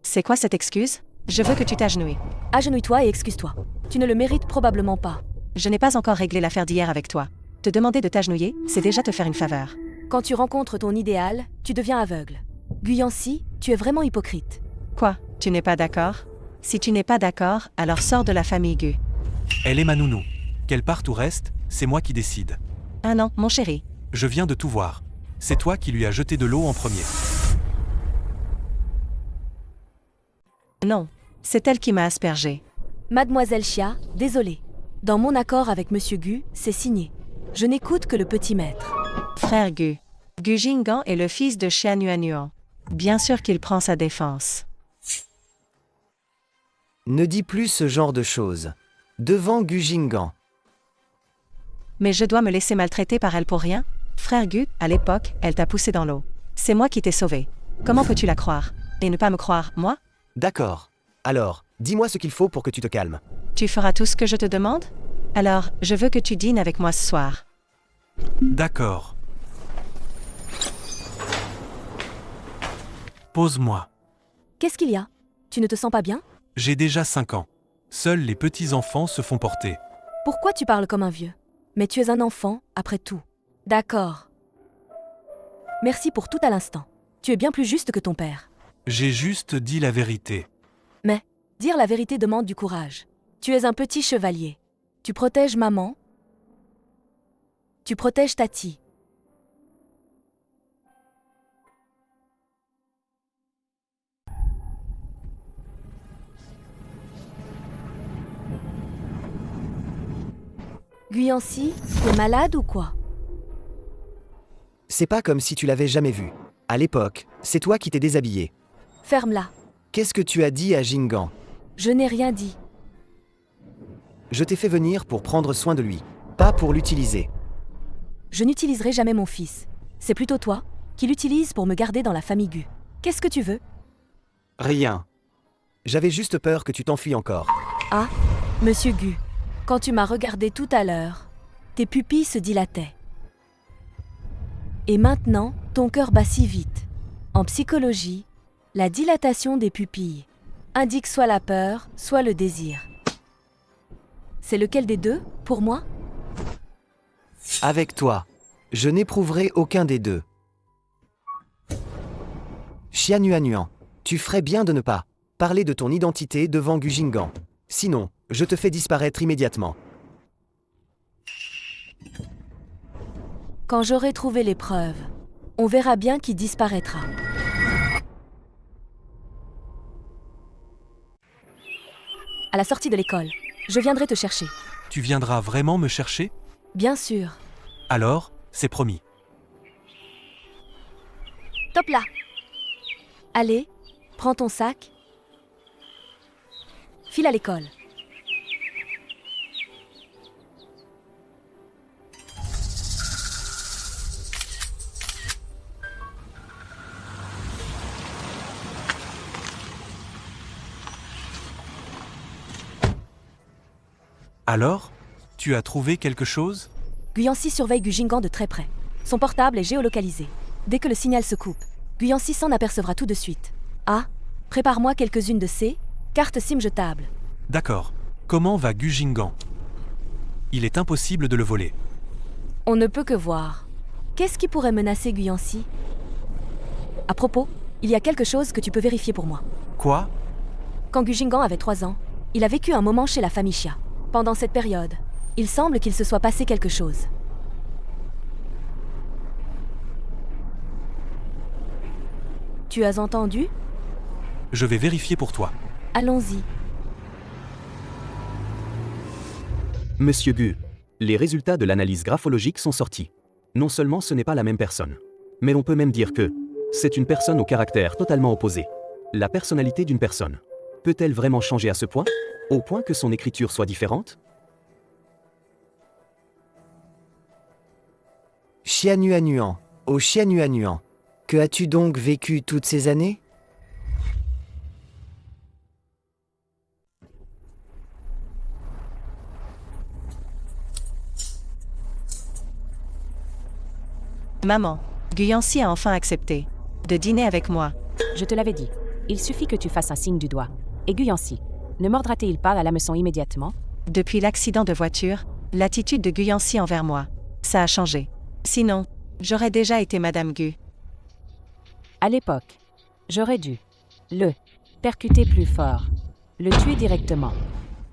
C'est quoi cette excuse? Je veux que tu t'agenouilles. Agenouille-toi et excuse-toi. Tu ne le mérites probablement pas. Je n'ai pas encore réglé l'affaire d'hier avec toi. Te demander de t'agenouiller, c'est déjà te faire une faveur. Quand tu rencontres ton idéal, tu deviens aveugle. Guyancy, tu es vraiment hypocrite. Quoi? Tu n'es pas d'accord? Si tu n'es pas d'accord, alors sors de la famille Gu. Elle est ma nounou. Qu'elle parte ou reste, c'est moi qui décide. Ah non, mon chéri. Je viens de tout voir. C'est toi qui lui as jeté de l'eau en premier. Non, c'est elle qui m'a aspergé. Mademoiselle Chia, désolée. Dans mon accord avec Monsieur Gu, c'est signé. Je n'écoute que le petit maître. Frère Gu. Gu Jinggan est le fils de Xianuanuan. Bien sûr qu'il prend sa défense. Ne dis plus ce genre de choses. Devant Gu Jinggan. Mais je dois me laisser maltraiter par elle pour rien? Frère Gu, à l'époque, elle t'a poussé dans l'eau. C'est moi qui t'ai sauvé. Comment peux-tu la croire? Et ne pas me croire, moi? D'accord. Alors, dis-moi ce qu'il faut pour que tu te calmes. Tu feras tout ce que je te demande? Alors, je veux que tu dînes avec moi ce soir. D'accord. Pose-moi. Qu'est-ce qu'il y a? Tu ne te sens pas bien? J'ai déjà 5 ans. Seuls les petits-enfants se font porter. Pourquoi tu parles comme un vieux? Mais tu es un enfant, après tout. D'accord. Merci pour tout à l'instant. Tu es bien plus juste que ton père. J'ai juste dit la vérité. Mais, dire la vérité demande du courage. Tu es un petit chevalier. Tu protèges maman. Tu protèges Tati. Guyancy, t'es malade ou quoi? C'est pas comme si tu l'avais jamais vu. À l'époque, c'est toi qui t'es déshabillé. Ferme-la. Qu'est-ce que tu as dit à Jinggan? Je n'ai rien dit. Je t'ai fait venir pour prendre soin de lui, pas pour l'utiliser. Je n'utiliserai jamais mon fils. C'est plutôt toi qui l'utilise pour me garder dans la famille Gu. Qu'est-ce que tu veux? Rien. J'avais juste peur que tu t'enfuis encore. Ah, monsieur Gu, quand tu m'as regardé tout à l'heure, tes pupilles se dilataient. Et maintenant, ton cœur bat si vite. En psychologie, la dilatation des pupilles indique soit la peur, soit le désir. C'est lequel des deux, pour moi? Avec toi, je n'éprouverai aucun des deux. Xianuanuan, tu ferais bien de ne pas parler de ton identité devant Gu Jinggan. Sinon, je te fais disparaître immédiatement. Quand j'aurai trouvé les preuves, on verra bien qui disparaîtra. À la sortie de l'école, je viendrai te chercher. Tu viendras vraiment me chercher? Bien sûr. Alors, c'est promis. Top là. Allez, prends ton sac. File à l'école. Alors, tu as trouvé quelque chose? Guyancy surveille Gu Jinggan de très près. Son portable est géolocalisé. Dès que le signal se coupe, Guyancy s'en apercevra tout de suite. Ah, prépare-moi quelques-unes de ces cartes SIM jetables. D'accord. Comment va Gu Jinggan? Il est impossible de le voler. On ne peut que voir. Qu'est-ce qui pourrait menacer Guyancy? À propos, il y a quelque chose que tu peux vérifier pour moi. Quoi? Quand Gu Jinggan avait 3 ans, il a vécu un moment chez la famille Xia. Pendant cette période, il semble qu'il se soit passé quelque chose. Tu as entendu? Je vais vérifier pour toi. Allons-y. Monsieur Gu, les résultats de l'analyse graphologique sont sortis. Non seulement ce n'est pas la même personne, mais l'on peut même dire que c'est une personne au caractère totalement opposé. La personnalité d'une personne peut-elle vraiment changer à ce point? Au point que son écriture soit différente? Xianuanuan, ô Xianuanuan, que as-tu donc vécu toutes ces années? Maman, Guyancy a enfin accepté de dîner avec moi. Je te l'avais dit. Il suffit que tu fasses un signe du doigt. Et Guyancy, ne mordra-t-il pas à l'hameçon immédiatement? Depuis l'accident de voiture, l'attitude de Guyancy envers moi, ça a changé. Sinon, j'aurais déjà été Madame Gu. À l'époque, j'aurais dû le percuter plus fort, le tuer directement.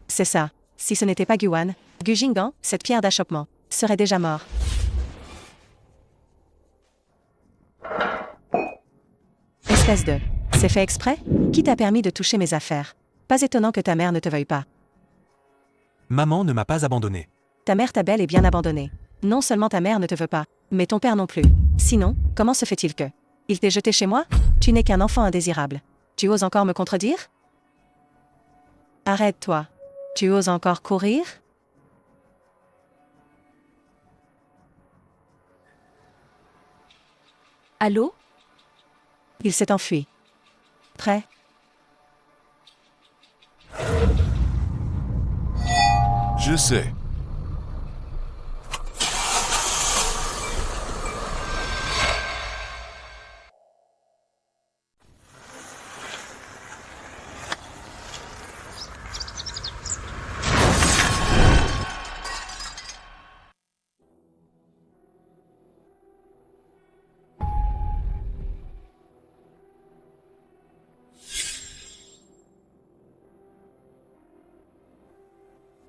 C'est ça. Si ce n'était pas Guan, Gu Jinggan, cette pierre d'achoppement, serait déjà mort. Espèce de... C'est fait exprès? Qui t'a permis de toucher mes affaires? Pas étonnant que ta mère ne te veuille pas. Maman ne m'a pas abandonné. Ta mère t'a bel et bien abandonné. Non seulement ta mère ne te veut pas, mais ton père non plus. Sinon, comment se fait-il que... Il t'ait jeté chez moi? Tu n'es qu'un enfant indésirable. Tu oses encore me contredire? Arrête-toi. Tu oses encore courir? Allô? Il s'est enfui. Prêt? Je sais.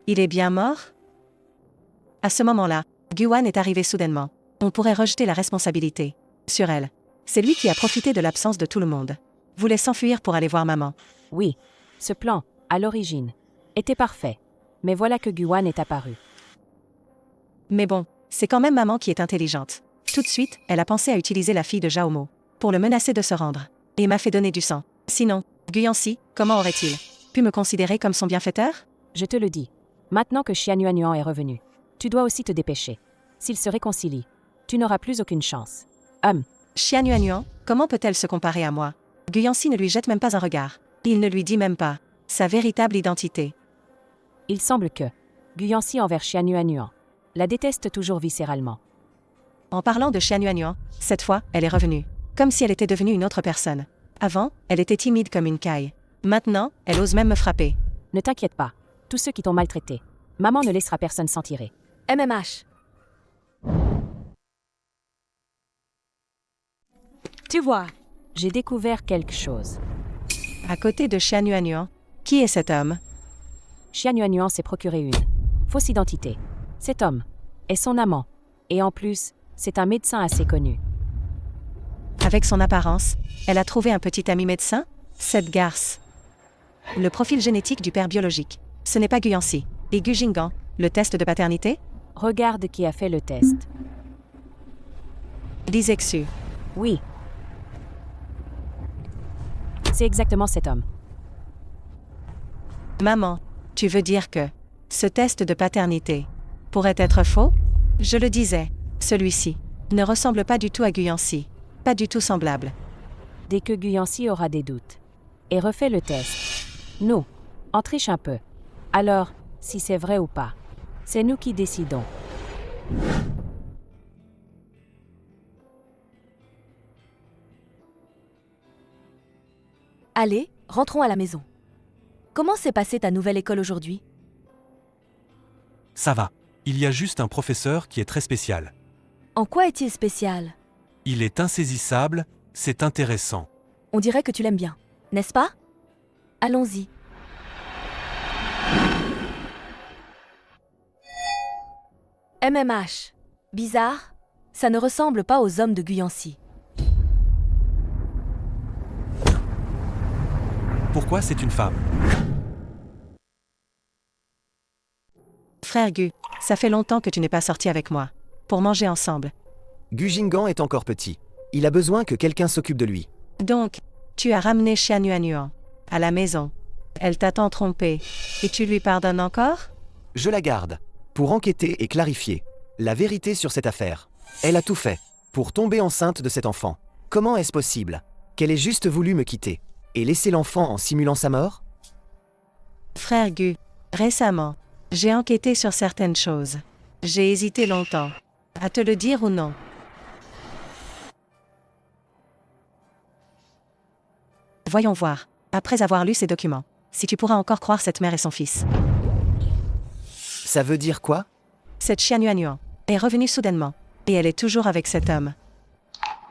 Il est bien mort? À ce moment-là, Guan est arrivé soudainement. On pourrait rejeter la responsabilité sur elle. C'est lui qui a profité de l'absence de tout le monde. Voulait s'enfuir pour aller voir maman. Oui, ce plan, à l'origine, était parfait. Mais voilà que Guan est apparu. Mais bon, c'est quand même maman qui est intelligente. Tout de suite, elle a pensé à utiliser la fille de Jaomo pour le menacer de se rendre. Et m'a fait donner du sang. Sinon, Guyancy, comment aurait-il pu me considérer comme son bienfaiteur? Je te le dis. Maintenant que Xianyuanyuan est revenu, tu dois aussi te dépêcher. S'ils se réconcilient, tu n'auras plus aucune chance. Xianyuanyuan, comment peut-elle se comparer à moi? Guyancy ne lui jette même pas un regard. Il ne lui dit même pas sa véritable identité. Il semble que Guyancy envers Xianyuanyuan la déteste toujours viscéralement. En parlant de Xianyuanyuan, cette fois, elle est revenue. Comme si elle était devenue une autre personne. Avant, elle était timide comme une caille. Maintenant, elle ose même me frapper. Ne t'inquiète pas. Tous ceux qui t'ont maltraité, maman ne laissera personne s'en tirer. MMH. Tu vois, J'ai découvert quelque chose. À côté de Xianyuanyuan, qui est cet homme? Xianyuanyuan s'est procuré une fausse identité. Cet homme est son amant. Et en plus, c'est un médecin assez connu. Avec son apparence, elle a trouvé un petit ami médecin? Cette garce. Le profil génétique du père biologique. Ce n'est pas Guyancy. Et Gu Jinggan, le test de paternité? Regarde qui a fait le test. Lisexu. Oui. C'est exactement cet homme. Maman, tu veux dire que ce test de paternité pourrait être faux? Je le disais, celui-ci ne ressemble pas du tout à Guyancy. Pas du tout semblable. Dès que Guyancy aura des doutes et refait le test, nous, on triche un peu. Alors, si c'est vrai ou pas, c'est nous qui décidons. Allez, rentrons à la maison. Comment s'est passée ta nouvelle école aujourd'hui? Ça va. Il y a juste un professeur qui est très spécial. En quoi est-il spécial? Il est insaisissable, c'est intéressant. On dirait que tu l'aimes bien, n'est-ce pas? Allons-y. MMH. Bizarre, ça ne ressemble pas aux hommes de Guyancy. Pourquoi c'est une femme? Frère Gu, ça fait longtemps que tu n'es pas sorti avec moi. Pour manger ensemble. Gu Jinggan est encore petit. Il a besoin que quelqu'un s'occupe de lui. Donc, tu as ramené Xianyuanyuan à la maison. Elle t'a tant trompé. Et tu lui pardonnes encore? Je la garde. Pour enquêter et clarifier la vérité sur cette affaire. Elle a tout fait pour tomber enceinte de cet enfant. Comment est-ce possible qu'elle ait juste voulu me quitter et laisser l'enfant en simulant sa mort? Frère Gu, récemment, j'ai enquêté sur certaines choses. J'ai hésité longtemps. À te le dire ou non? Voyons voir, après avoir lu ces documents, si tu pourras encore croire cette mère et son fils. Ça veut dire quoi? Cette Xianyuanyuan est revenue soudainement, et elle est toujours avec cet homme.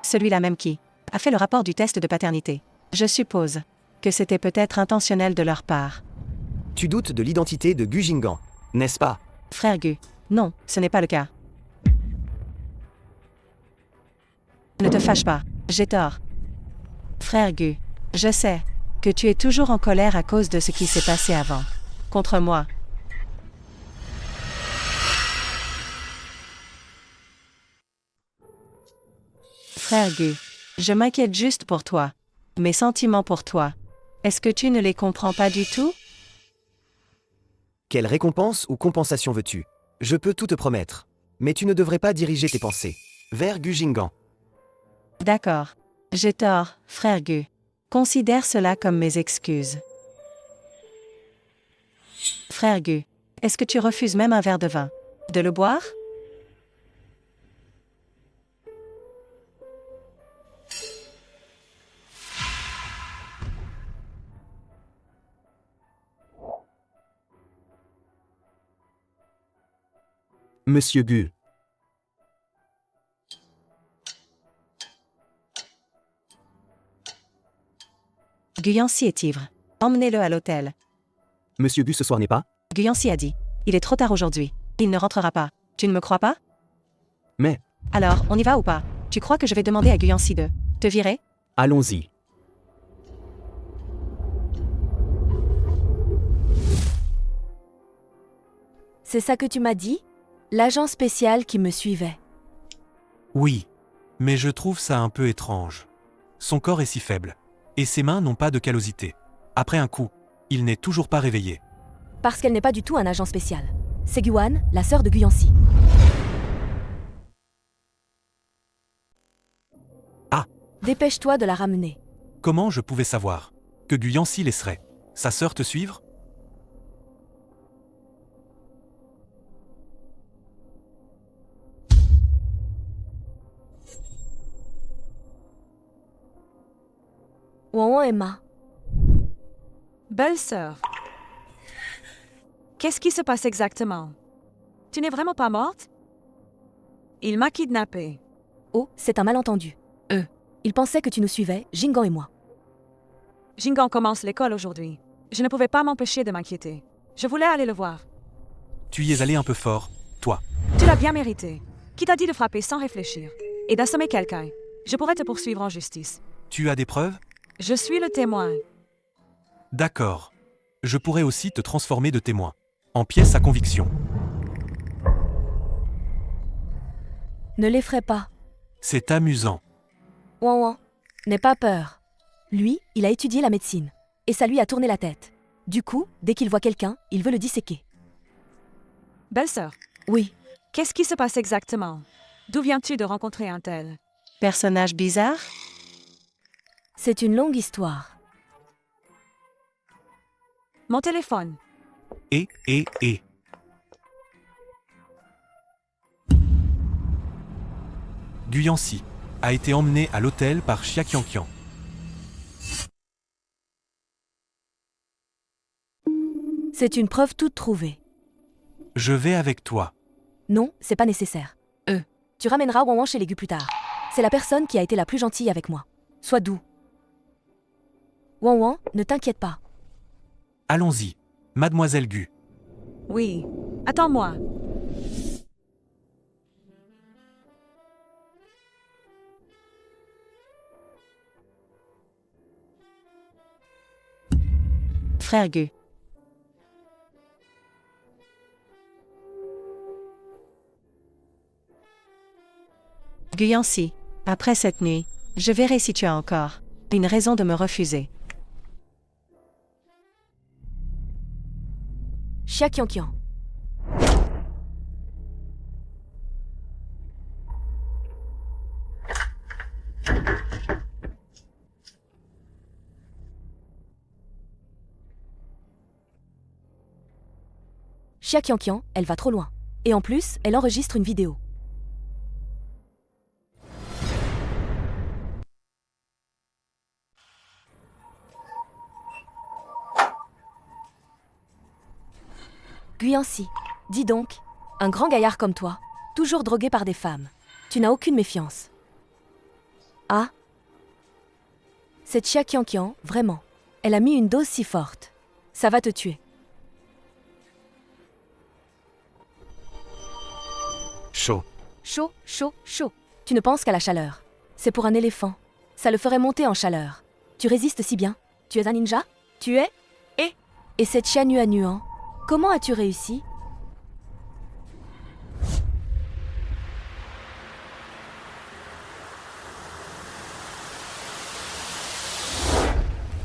Celui-là même qui a fait le rapport du test de paternité. Je suppose que c'était peut-être intentionnel de leur part. Tu doutes de l'identité de Gu Jinggan, n'est-ce pas? Frère Gu, non, ce n'est pas le cas. Ne te fâche pas, j'ai tort. Frère Gu, je sais que tu es toujours en colère à cause de ce qui s'est passé avant. Contre moi. Frère Gu, je m'inquiète juste pour toi. Mes sentiments pour toi. Est-ce que tu ne les comprends pas du tout? Quelle récompense ou compensation veux-tu? Je peux tout te promettre. Mais tu ne devrais pas diriger tes pensées vers Gu Jinggan. D'accord. J'ai tort, frère Gu. Considère cela comme mes excuses. Frère Gu, est-ce que tu refuses même un verre de vin? De le boire? Monsieur Gu. Guyancy est ivre. Emmenez-le à l'hôtel. Monsieur Gu ce soir n'est pas? Guyancy a dit. Il est trop tard aujourd'hui. Il ne rentrera pas. Tu ne me crois pas? Mais, Alors, on y va ou pas? Tu crois que je vais demander à Guyancy de te virer? allons-y. C'est ça que tu m'as dit? L'agent spécial qui me suivait. Oui. Mais je trouve ça un peu étrange. Son corps est si faible. Et ses mains n'ont pas de callosité. Après un coup, il n'est toujours pas réveillé. Parce qu'elle n'est pas du tout un agent spécial. C'est Guan, la sœur de Guyancy. Ah. Dépêche-toi de la ramener. Comment je pouvais savoir que Guyancy laisserait sa sœur te suivre? Ouan Emma. Belle-sœur. Qu'est-ce qui se passe exactement? Tu n'es vraiment pas morte? Il m'a kidnappée. Oh, c'est un malentendu. Il pensait que tu nous suivais, Jingan et moi. Jingan commence l'école aujourd'hui. Je ne pouvais pas m'empêcher de m'inquiéter. Je voulais aller le voir. Tu y es allé un peu fort, toi. Tu l'as bien mérité. Qui t'a dit de frapper sans réfléchir et d'assommer quelqu'un? Je pourrais te poursuivre en justice. Tu as des preuves? Je suis le témoin. D'accord. Je pourrais aussi te transformer de témoin en pièce à conviction. Ne l'effraie pas. C'est amusant. Ouan, n'aie pas peur. Lui, il a étudié la médecine. Et ça lui a tourné la tête. Du coup, dès qu'il voit quelqu'un, il veut le disséquer. Belle-sœur, Oui. qu'est-ce qui se passe exactement? D'où viens-tu de rencontrer un tel? Personnage bizarre? C'est une longue histoire. Mon téléphone. Et. Guyancy a été emmené à l'hôtel par Xiaqianqian. C'est une preuve toute trouvée. Je vais avec toi. Non, c'est pas nécessaire. Tu ramèneras Ouan chez les Gu plus tard. C'est la personne qui a été la plus gentille avec moi. Sois doux. Ouan, ne t'inquiète pas. Allons-y, Mademoiselle Gu. Oui. Attends-moi. Frère Gu. Guyancy, après cette nuit, je verrai si tu as encore une raison de me refuser. Xiaqianqian. Xiaqianqian, elle va trop loin. Et en plus, elle enregistre une vidéo. Guyancy, dis donc, un grand gaillard comme toi, toujours drogué par des femmes. Tu n'as aucune méfiance. Ah? Cette Xiaqianqian, vraiment. Elle a mis une dose si forte. Ça va te tuer. Chaud. Chaud, chaud, chaud. Tu ne penses qu'à la chaleur. C'est pour un éléphant. Ça le ferait monter en chaleur. Tu résistes si bien. Tu es un ninja? Tu es? Et cette Xia Nuan, comment as-tu réussi?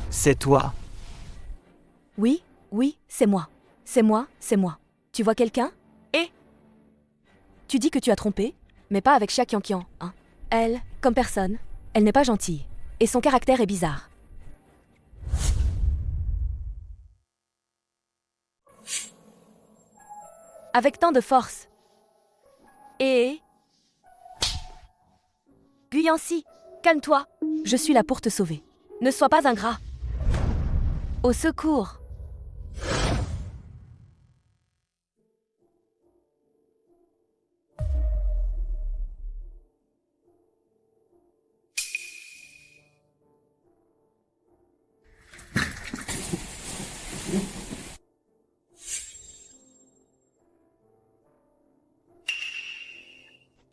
C'est toi. Oui, c'est moi. C'est moi, c'est moi. Tu vois quelqu'un? Tu dis que tu as trompé, mais pas avec Xiaqianqian, hein. Elle, comme personne, elle n'est pas gentille. Et son caractère est bizarre. Avec tant de force. Et... Guyancy, calme-toi. Je suis là pour te sauver. Ne sois pas ingrat. Au secours.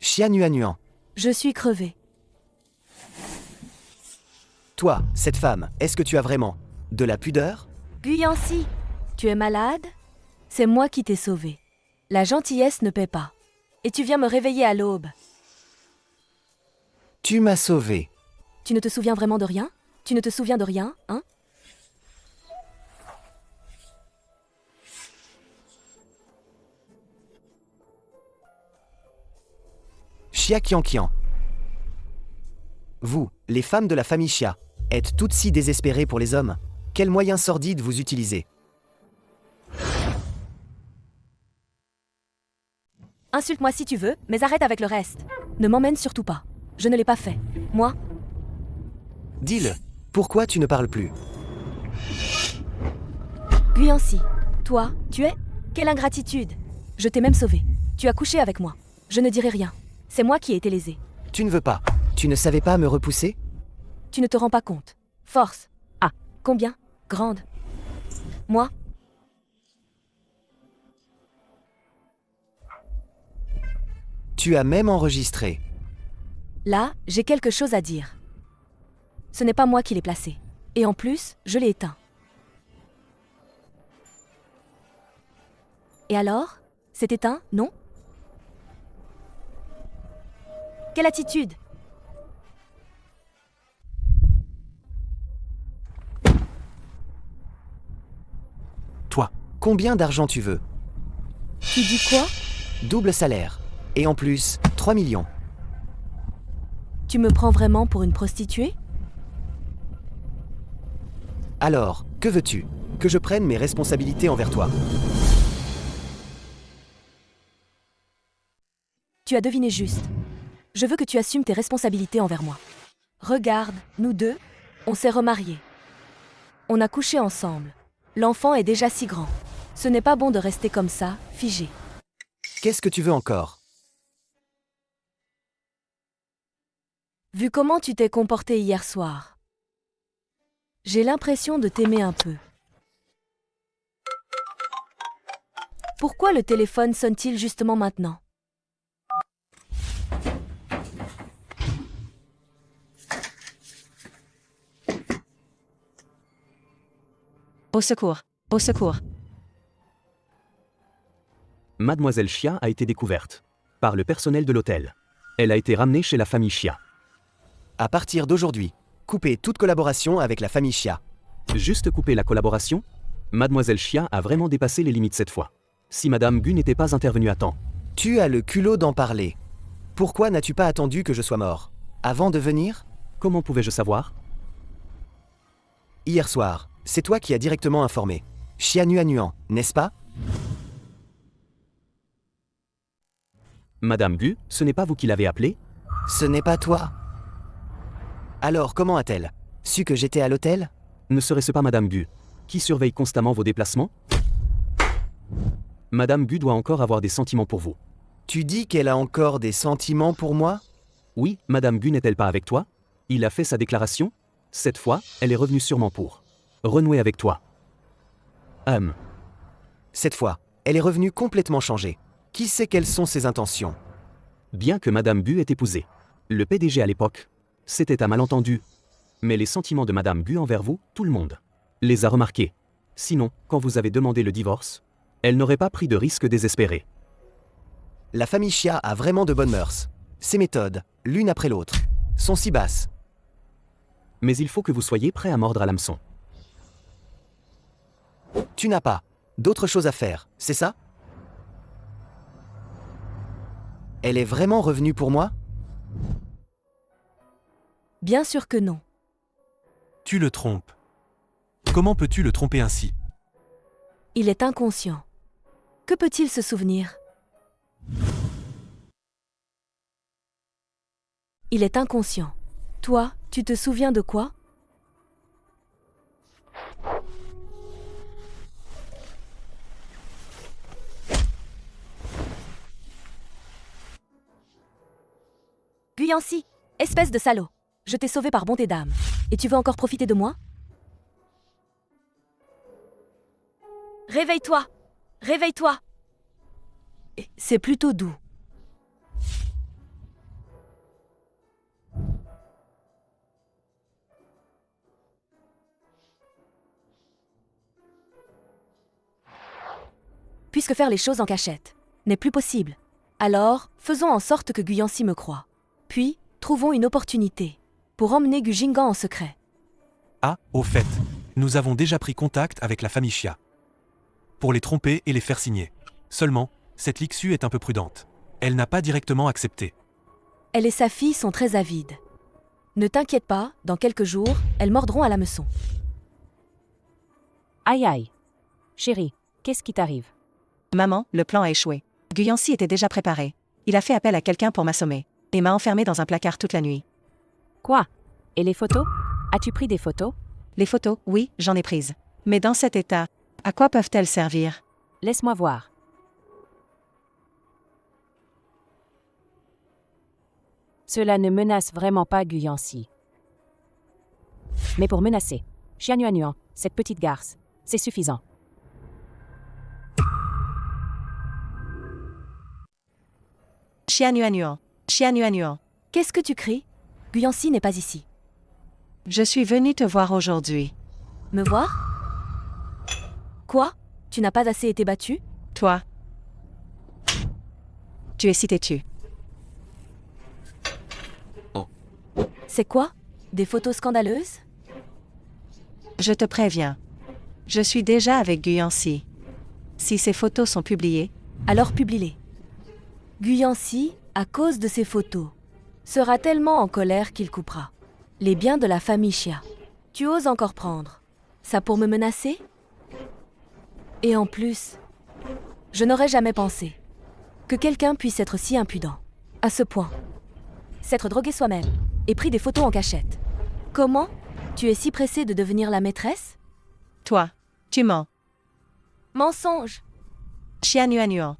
Xia Nuan. Je suis crevée. Toi, cette femme, est-ce que tu as vraiment de la pudeur? Guyancy, tu es malade? C'est moi qui t'ai sauvé. La gentillesse ne paie pas. Et tu viens me réveiller à l'aube. Tu m'as sauvé. Tu ne te souviens vraiment de rien? Tu ne te souviens de rien, hein? Xia Qianqian. Vous, les femmes de la famille Xia, êtes toutes si désespérées pour les hommes. Quels moyens sordides vous utilisez? Insulte-moi si tu veux, mais arrête avec le reste. Ne m'emmène surtout pas. Je ne l'ai pas fait. Moi, Dis-le. Pourquoi tu ne parles plus? Guyancy, toi, tu es... Quelle ingratitude! Je t'ai même sauvé. Tu as couché avec moi. Je ne dirai rien. C'est moi qui ai été lésée. Tu ne veux pas. Tu ne savais pas me repousser? Tu ne te rends pas compte. Force. Ah. Combien? Grande. Moi? Tu as même enregistré. Là, j'ai quelque chose à dire. Ce n'est pas moi qui l'ai placé. Et en plus, je l'ai éteint. Et alors? C'est éteint, non? Quelle attitude! Toi, Combien d'argent tu veux? Tu dis quoi? Double salaire. Et en plus, 3 millions. Tu me prends vraiment pour une prostituée? Alors, que veux-tu? Que je prenne mes responsabilités envers toi. Tu as deviné juste. Je veux que tu assumes tes responsabilités envers moi. Regarde, nous deux, on s'est remariés. On a couché ensemble. L'enfant est déjà si grand. Ce n'est pas bon de rester comme ça, figé. Qu'est-ce que tu veux encore? Vu comment tu t'es comporté hier soir, j'ai l'impression de t'aimer un peu. Pourquoi le téléphone sonne-t-il justement maintenant? Au secours! Au secours! Mademoiselle Xia a été découverte par le personnel de l'hôtel. Elle a été ramenée chez la famille Xia. À partir d'aujourd'hui, coupez toute collaboration avec la famille Xia. Juste couper la collaboration? Mademoiselle Xia a vraiment dépassé les limites cette fois. Si Madame Gu n'était pas intervenue à temps. Tu as le culot d'en parler. Pourquoi n'as-tu pas attendu que je sois mort? Avant de venir? Comment pouvais-je savoir? Hier soir, c'est toi qui as directement informé. Xia Nuan, n'est-ce pas? Madame Gu, ce n'est pas vous qui l'avez appelée? Ce n'est pas toi. Alors comment a-t-elle su que j'étais à l'hôtel? Ne serait-ce pas Madame Gu, qui surveille constamment vos déplacements? Madame Gu doit encore avoir des sentiments pour vous. Tu dis qu'elle a encore des sentiments pour moi? Oui, Madame Gu n'est-elle pas avec toi? Il a fait sa déclaration? Cette fois, elle est revenue sûrement pour renouer avec toi. Cette fois, elle est revenue complètement changée. Qui sait quelles sont ses intentions? Bien que Madame Gu ait épousé le PDG à l'époque, c'était un malentendu. Mais les sentiments de Madame Gu envers vous, tout le monde les a remarqués. Sinon, quand vous avez demandé le divorce, elle n'aurait pas pris de risques désespérés. La famille Xia a vraiment de bonnes mœurs. Ses méthodes, l'une après l'autre, sont si basses. Mais il faut que vous soyez prêt à mordre à l'hameçon. Tu n'as pas d'autre chose à faire, c'est ça? Elle est vraiment revenue pour moi? Bien sûr que non. tu le trompes. Comment peux-tu le tromper ainsi? Il est inconscient. Que peut-il se souvenir? Il est inconscient. Toi, tu te souviens de quoi? Guyancy, espèce de salaud. Je t'ai sauvé par bonté d'âme. Et tu veux encore profiter de moi? Réveille-toi! Réveille-toi! C'est plutôt doux. Puisque faire les choses en cachette n'est plus possible, alors faisons en sorte que Guyancy me croie. Puis, trouvons une opportunité pour emmener Gu Jingan en secret. Ah, au fait, nous avons déjà pris contact avec la famille Xia. Pour les tromper et les faire signer. Seulement, cette Lixu est un peu prudente. Elle n'a pas directement accepté. Elle et sa fille sont très avides. Ne t'inquiète pas, dans quelques jours, elles mordront à l'hameçon. Aïe aïe. Chérie, qu'est-ce qui t'arrive? Maman, le plan a échoué. Guyancy était déjà préparé. Il a fait appel à quelqu'un pour m'assommer. Et m'a enfermé dans un placard toute la nuit. Quoi? Et les photos? As-tu pris des photos? Les photos, oui, j'en ai prises. Mais dans cet état, à quoi peuvent-elles servir? Laisse-moi voir. Cela ne menace vraiment pas Guyancy. Mais pour menacer, Xianyuanyuan, cette petite garce, c'est suffisant. Xianyuanyuan, Xianyuanyuan. Qu'est-ce que tu cries? Guyancy n'est pas ici. Je suis venue te voir aujourd'hui. Me voir? Quoi? Tu n'as pas assez été battu? Toi. Tu es si têtu. C'est quoi? Des photos scandaleuses? Je te préviens. Je suis déjà avec Guyancy. Si ces photos sont publiées, Alors publie-les. Guyancy, à cause de ces photos, sera tellement en colère qu'il coupera les biens de la famille Xia. Tu oses encore prendre ça pour me menacer? Et en plus, je n'aurais jamais pensé que quelqu'un puisse être si impudent, à ce point. S'être drogué soi-même et pris des photos en cachette. Comment? Tu es si pressée de devenir la maîtresse? toi, tu mens. Mensonge! Xianyuanyuan.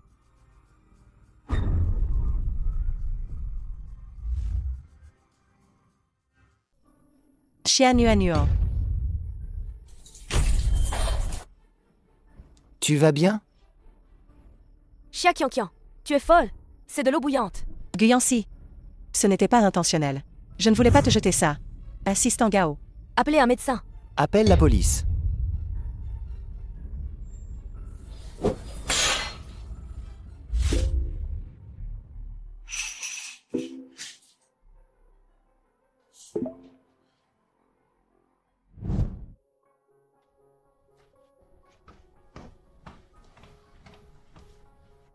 Xianyuanyuan. Tu vas bien? Xia Qianqian, tu es folle! C'est de l'eau bouillante! Guyancy. Ce n'était pas intentionnel. Je ne voulais pas te jeter ça. Assistant Gao. Appelez un médecin! Appelle la police.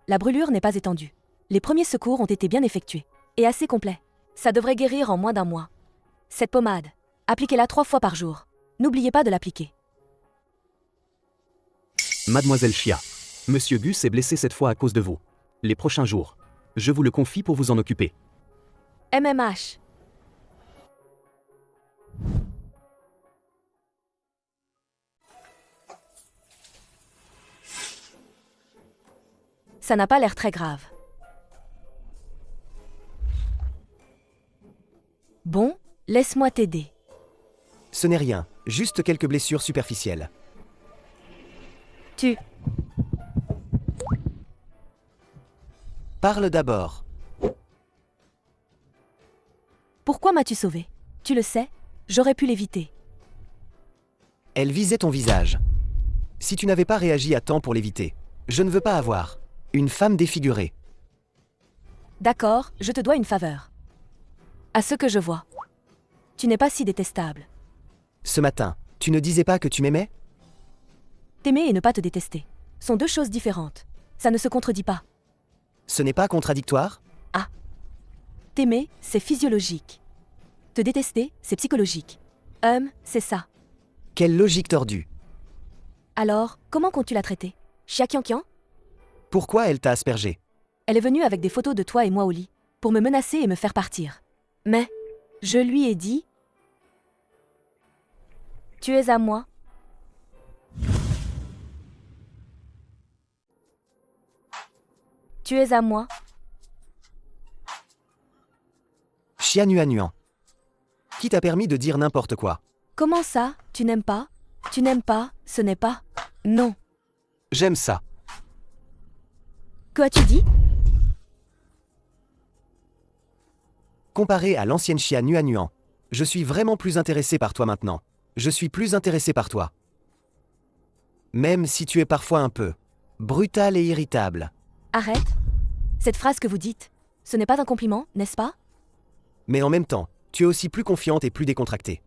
La brûlure n'est pas étendue. Les premiers secours ont été bien effectués. Et assez complets. Ça devrait guérir en moins d'un mois. Cette pommade, appliquez-la 3 fois par jour. N'oubliez pas de l'appliquer. Mademoiselle Xia. Monsieur Gus est blessé cette fois à cause de vous. Les prochains jours. Je vous le confie pour vous en occuper. MMH. Ça n'a pas l'air très grave. Bon, laisse-moi t'aider. Ce n'est rien, juste quelques blessures superficielles. Tu... Parle d'abord. Pourquoi m'as-tu sauvé? Tu le sais, j'aurais pu l'éviter. Elle visait ton visage. Si tu n'avais pas réagi à temps pour l'éviter, je ne veux pas avoir une femme défigurée. D'accord, je te dois une faveur. À ce que je vois, tu n'es pas si détestable. Ce matin, tu ne disais pas que tu m'aimais? T'aimer et ne pas te détester sont deux choses différentes. Ça ne se contredit pas. Ce n'est pas contradictoire? T'aimer, c'est physiologique. Te détester, c'est psychologique. C'est ça. Quelle logique tordue. Alors, comment comptes-tu la traiter? Xia Qianqian? Pourquoi elle t'a aspergé? Elle est venue avec des photos de toi et moi au lit, pour me menacer et me faire partir. Mais, je lui ai dit... Tu es à moi. Tu es à moi. Xianyuanyuan. Qui t'a permis de dire n'importe quoi? Comment ça, tu n'aimes pas? Tu n'aimes pas, ce n'est pas... Non. J'aime ça. Que as-tu dit? Comparé à l'ancienne Xianyuanyuan, je suis vraiment plus intéressé par toi maintenant. Je suis plus intéressé par toi. Même si tu es parfois un peu brutal et irritable. Arrête. Cette phrase que vous dites, ce n'est pas un compliment, n'est-ce pas? Mais en même temps, tu es aussi plus confiante et plus décontractée.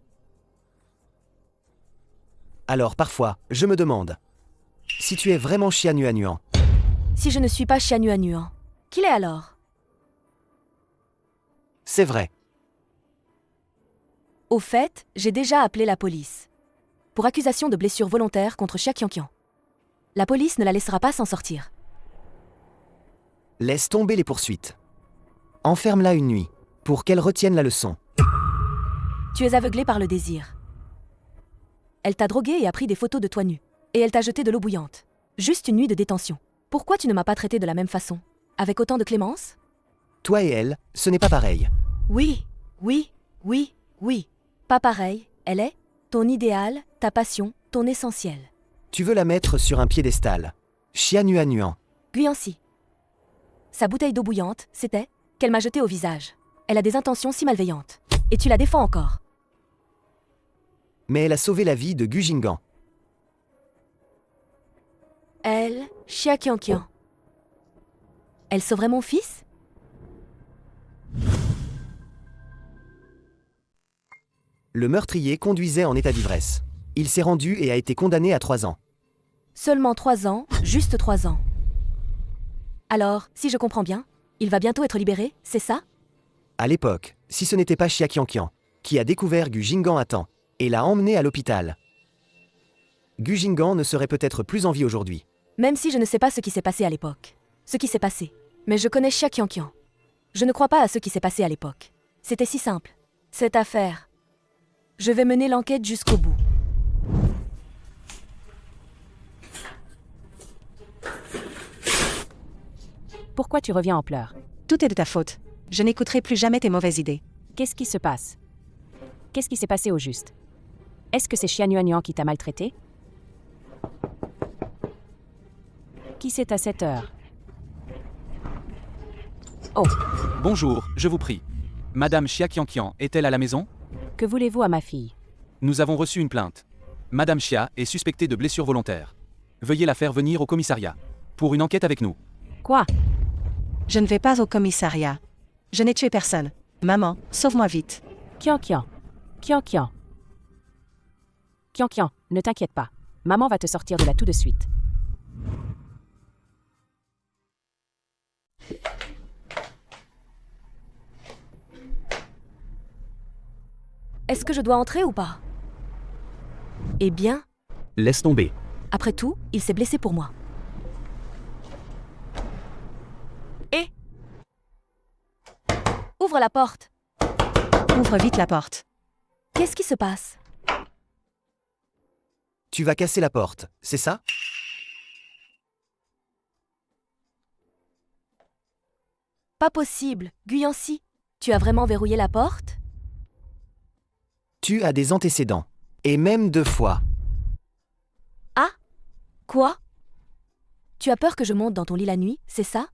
Alors parfois, je me demande si tu es vraiment Xianyuanyuan. Si je ne suis pas Xianyuanyuan, qui l'est alors? C'est vrai. Au fait, j'ai déjà appelé la police. Pour accusation de blessure volontaire contre Xia Qianqian. La police ne la laissera pas s'en sortir. Laisse tomber les poursuites. Enferme-la une nuit, pour qu'elle retienne la leçon. Tu es aveuglé par le désir. Elle t'a drogué et a pris des photos de toi nu. Et elle t'a jeté de l'eau bouillante. Juste une nuit de détention. Pourquoi tu ne m'as pas traité de la même façon? Avec autant de clémence? Toi et elle, ce n'est pas pareil. Oui, oui, oui, oui. Pas pareil, elle est ton idéal, ta passion, ton essentiel. Tu veux la mettre sur un piédestal. Xianuan. Guyancy. Sa bouteille d'eau bouillante, c'était qu'elle m'a jeté au visage. Elle a des intentions si malveillantes. Et tu la défends encore. Mais elle a sauvé la vie de Gu Jinggan. Elle, Xia Qianqian. Elle sauverait mon fils? Le meurtrier conduisait en état d'ivresse. Il s'est rendu et a été condamné à 3 ans. Seulement 3 ans, juste 3 ans. Alors, si je comprends bien, il va bientôt être libéré, c'est ça? À l'époque, si ce n'était pas Xia Qianqian, qui a découvert Gu Jinggan à temps, et l'a emmené à l'hôpital. Gu Jinggan ne serait peut-être plus en vie aujourd'hui. Même si je ne sais pas ce qui s'est passé à l'époque. Ce qui s'est passé. Mais je connais Xia Qianqian. Je ne crois pas à ce qui s'est passé à l'époque. C'était si simple. Cette affaire. Je vais mener l'enquête jusqu'au bout. Pourquoi tu reviens en pleurs? Tout est de ta faute. Je n'écouterai plus jamais tes mauvaises idées. Qu'est-ce qui se passe? Qu'est-ce qui s'est passé au juste? Est-ce que c'est Xianuan qui t'a maltraité? Qui c'est à cette heure? Oh, Bonjour, je vous prie. Madame Xia Qianqian est-elle à la maison? que voulez-vous à ma fille? Nous avons reçu une plainte. Madame Xia est suspectée de blessure volontaire. Veuillez la faire venir au commissariat. Pour une enquête avec nous. Quoi? Je ne vais pas au commissariat. Je n'ai tué personne. Maman, sauve-moi vite. Qianqian. Qianqian. Qianqian, ne t'inquiète pas. Maman va te sortir de là tout de suite. Est-ce que je dois entrer ou pas? Eh bien, Laisse tomber. après tout, il s'est blessé pour moi. Et ouvre la porte. Ouvre vite la porte. Qu'est-ce qui se passe? Tu vas casser la porte, c'est ça? Pas possible, Guyancy. Tu as vraiment verrouillé la porte? Tu as des antécédents. Et même 2 fois. Ah? Quoi? Tu as peur que je monte dans ton lit la nuit, c'est ça?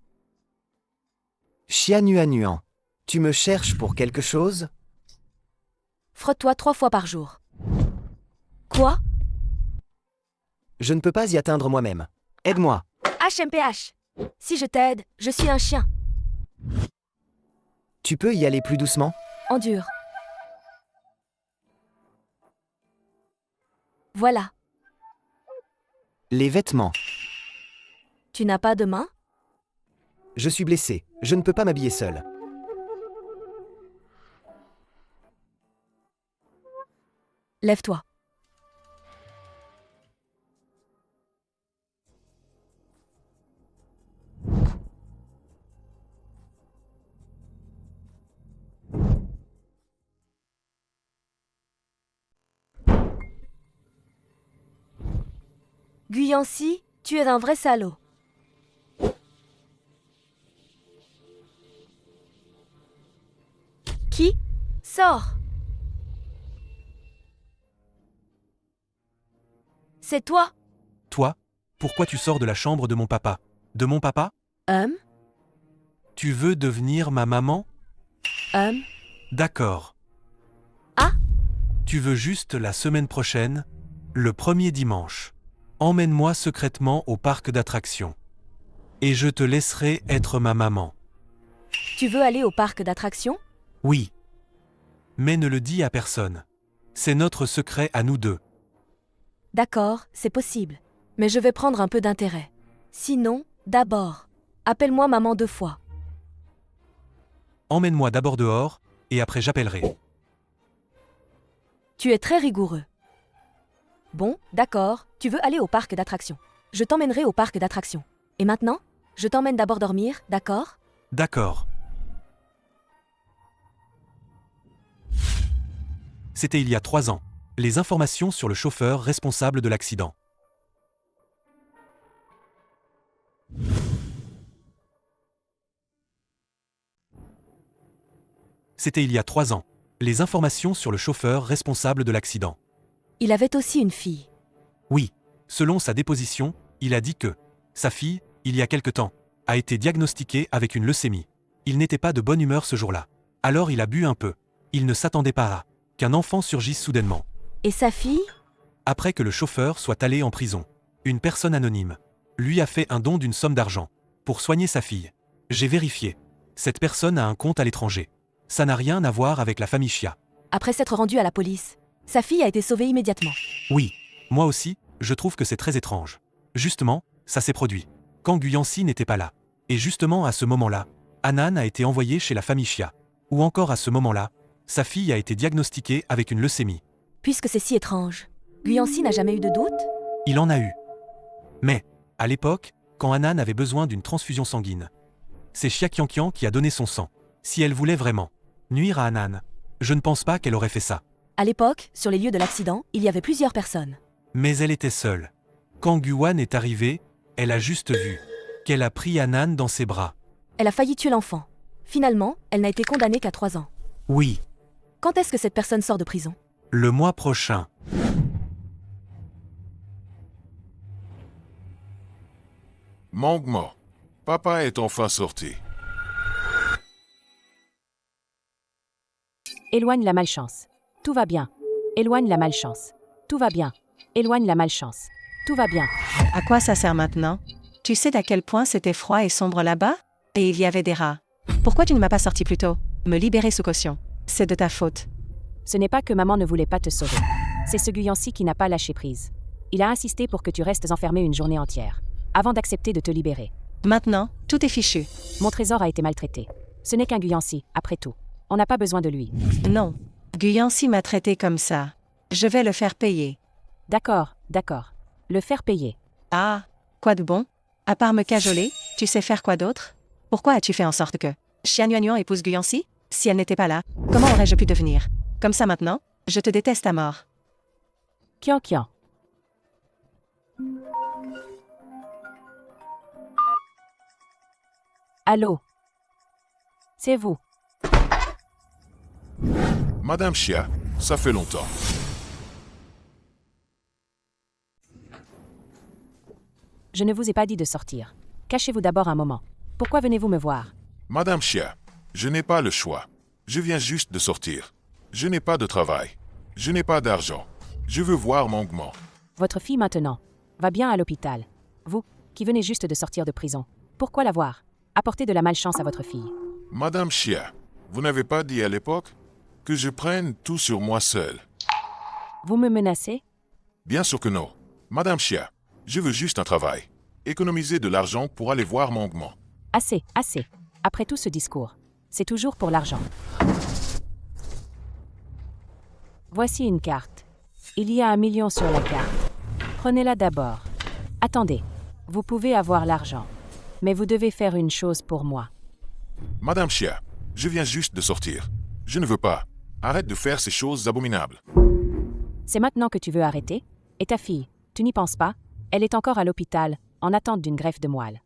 Xianuan. Tu me cherches pour quelque chose? Frotte-toi 3 fois par jour. Quoi? Je ne peux pas y atteindre moi-même. Aide-moi. HMPH. Si je t'aide, je suis un chien. Tu peux y aller plus doucement? Endure. Voilà. Les vêtements. Tu n'as pas de main? Je suis blessé. Je ne peux pas m'habiller seul. Lève-toi. Guyancy, tu es un vrai salaud. Qui? Sors. C'est toi? Toi, pourquoi tu sors de la chambre de mon papa? De mon papa? Tu veux devenir ma maman? D'accord. Ah? Tu veux juste la semaine prochaine, le premier dimanche. Emmène-moi secrètement au parc d'attractions. Et je te laisserai être ma maman. Tu veux aller au parc d'attractions? Oui. Mais ne le dis à personne. C'est notre secret à nous deux. D'accord, c'est possible. Mais je vais prendre un peu d'intérêt. Sinon, d'abord, appelle-moi maman 2 fois. Emmène-moi d'abord dehors, et après j'appellerai. Tu es très rigoureux. Bon, d'accord, tu veux aller au parc d'attractions. Je t'emmènerai au parc d'attractions. Et maintenant, je t'emmène d'abord dormir, d'accord? D'accord. C'était il y a 3 ans. Les informations sur le chauffeur responsable de l'accident. C'était il y a 3 ans. Les informations sur le chauffeur responsable de l'accident. Il avait aussi une fille. Oui, selon sa déposition, il a dit que sa fille, il y a quelque temps, a été diagnostiquée avec une leucémie. Il n'était pas de bonne humeur ce jour-là. Alors il a bu un peu. Il ne s'attendait pas à qu'un enfant surgisse soudainement. Et sa fille? Après que le chauffeur soit allé en prison, une personne anonyme lui a fait un don d'une somme d'argent pour soigner sa fille. J'ai vérifié. Cette personne a un compte à l'étranger. Ça n'a rien à voir avec la famille Chia. Après s'être rendu à la police, sa fille a été sauvée immédiatement. Oui, moi aussi, je trouve que c'est très étrange. Justement, ça s'est produit quand Guyancy n'était pas là. Et justement à ce moment-là, Anan a été envoyé chez la famille Chia. Ou encore à ce moment-là, sa fille a été diagnostiquée avec une leucémie. Puisque c'est si étrange, Guyancy n'a jamais eu de doute? Il en a eu. Mais, à l'époque, quand Anan avait besoin d'une transfusion sanguine, c'est Chia Qianqian qui a donné son sang. Si elle voulait vraiment nuire à Anan, je ne pense pas qu'elle aurait fait ça. À l'époque, sur les lieux de l'accident, il y avait plusieurs personnes. Mais elle était seule. Quand Guan est arrivé, elle a juste vu qu'elle a pris Anan dans ses bras. Elle a failli tuer l'enfant. Finalement, elle n'a été condamnée qu'à 3 ans. Oui, Quand est-ce que cette personne sort de prison? le mois prochain. Mangmo, papa est enfin sorti. Éloigne la malchance. Tout va bien. Éloigne la malchance. Tout va bien. Éloigne la malchance. Tout va bien. À quoi ça sert maintenant? Tu sais d'à quel point c'était froid et sombre là-bas? Et il y avait des rats. Pourquoi tu ne m'as pas sorti plus tôt? Me libérer sous caution. C'est de ta faute. Ce n'est pas que maman ne voulait pas te sauver. C'est ce Guyancy qui n'a pas lâché prise. Il a insisté pour que tu restes enfermé une journée entière, avant d'accepter de te libérer. Maintenant, tout est fichu. Mon trésor a été maltraité. Ce n'est qu'un Guyancy, après tout. On n'a pas besoin de lui. Non. Guyancy m'a traité comme ça. Je vais le faire payer. D'accord, d'accord. Le faire payer. Ah, quoi de bon? À part me cajoler, tu sais faire quoi d'autre? Pourquoi as-tu fait en sorte que Xia Yuanyuan épouse Guyancy? Si elle n'était pas là, comment aurais-je pu devenir? Comme ça maintenant, je te déteste à mort. Qianqian. Allô? C'est vous. Madame Chia, ça fait longtemps. Je ne vous ai pas dit de sortir. Cachez-vous d'abord un moment. Pourquoi venez-vous me voir? Madame Chia, je n'ai pas le choix. Je viens juste de sortir. Je n'ai pas de travail. Je n'ai pas d'argent. Je veux voir Mangmo. Votre fille maintenant va bien à l'hôpital. Vous, qui venez juste de sortir de prison, pourquoi la voir? Apportez de la malchance à votre fille. Madame Chia, vous n'avez pas dit à l'époque que je prenne tout sur moi seul. Vous me menacez? Bien sûr que non. Madame Chia, je veux juste un travail. Économiser de l'argent pour aller voir Mangmo. Assez, assez. Après tout ce discours, c'est toujours pour l'argent. Voici une carte. Il y a 1 million sur la carte. Prenez-la d'abord. Attendez, vous pouvez avoir l'argent. Mais vous devez faire une chose pour moi. Madame Chia, je viens juste de sortir. Je ne veux pas. Arrête de faire ces choses abominables. C'est maintenant que tu veux arrêter? Et ta fille, tu n'y penses pas? Elle est encore à l'hôpital, en attente d'une greffe de moelle.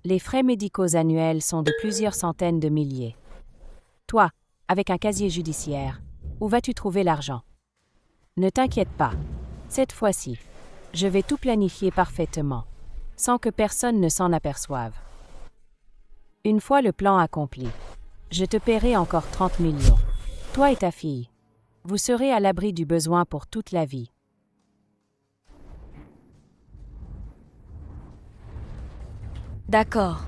Les frais médicaux annuels sont de plusieurs centaines de milliers. Toi, avec un casier judiciaire, où vas-tu trouver l'argent? Ne t'inquiète pas. Cette fois-ci, je vais tout planifier parfaitement, sans que personne ne s'en aperçoive. Une fois le plan accompli, je te paierai encore 30 millions. Toi et ta fille, vous serez à l'abri du besoin pour toute la vie. D'accord.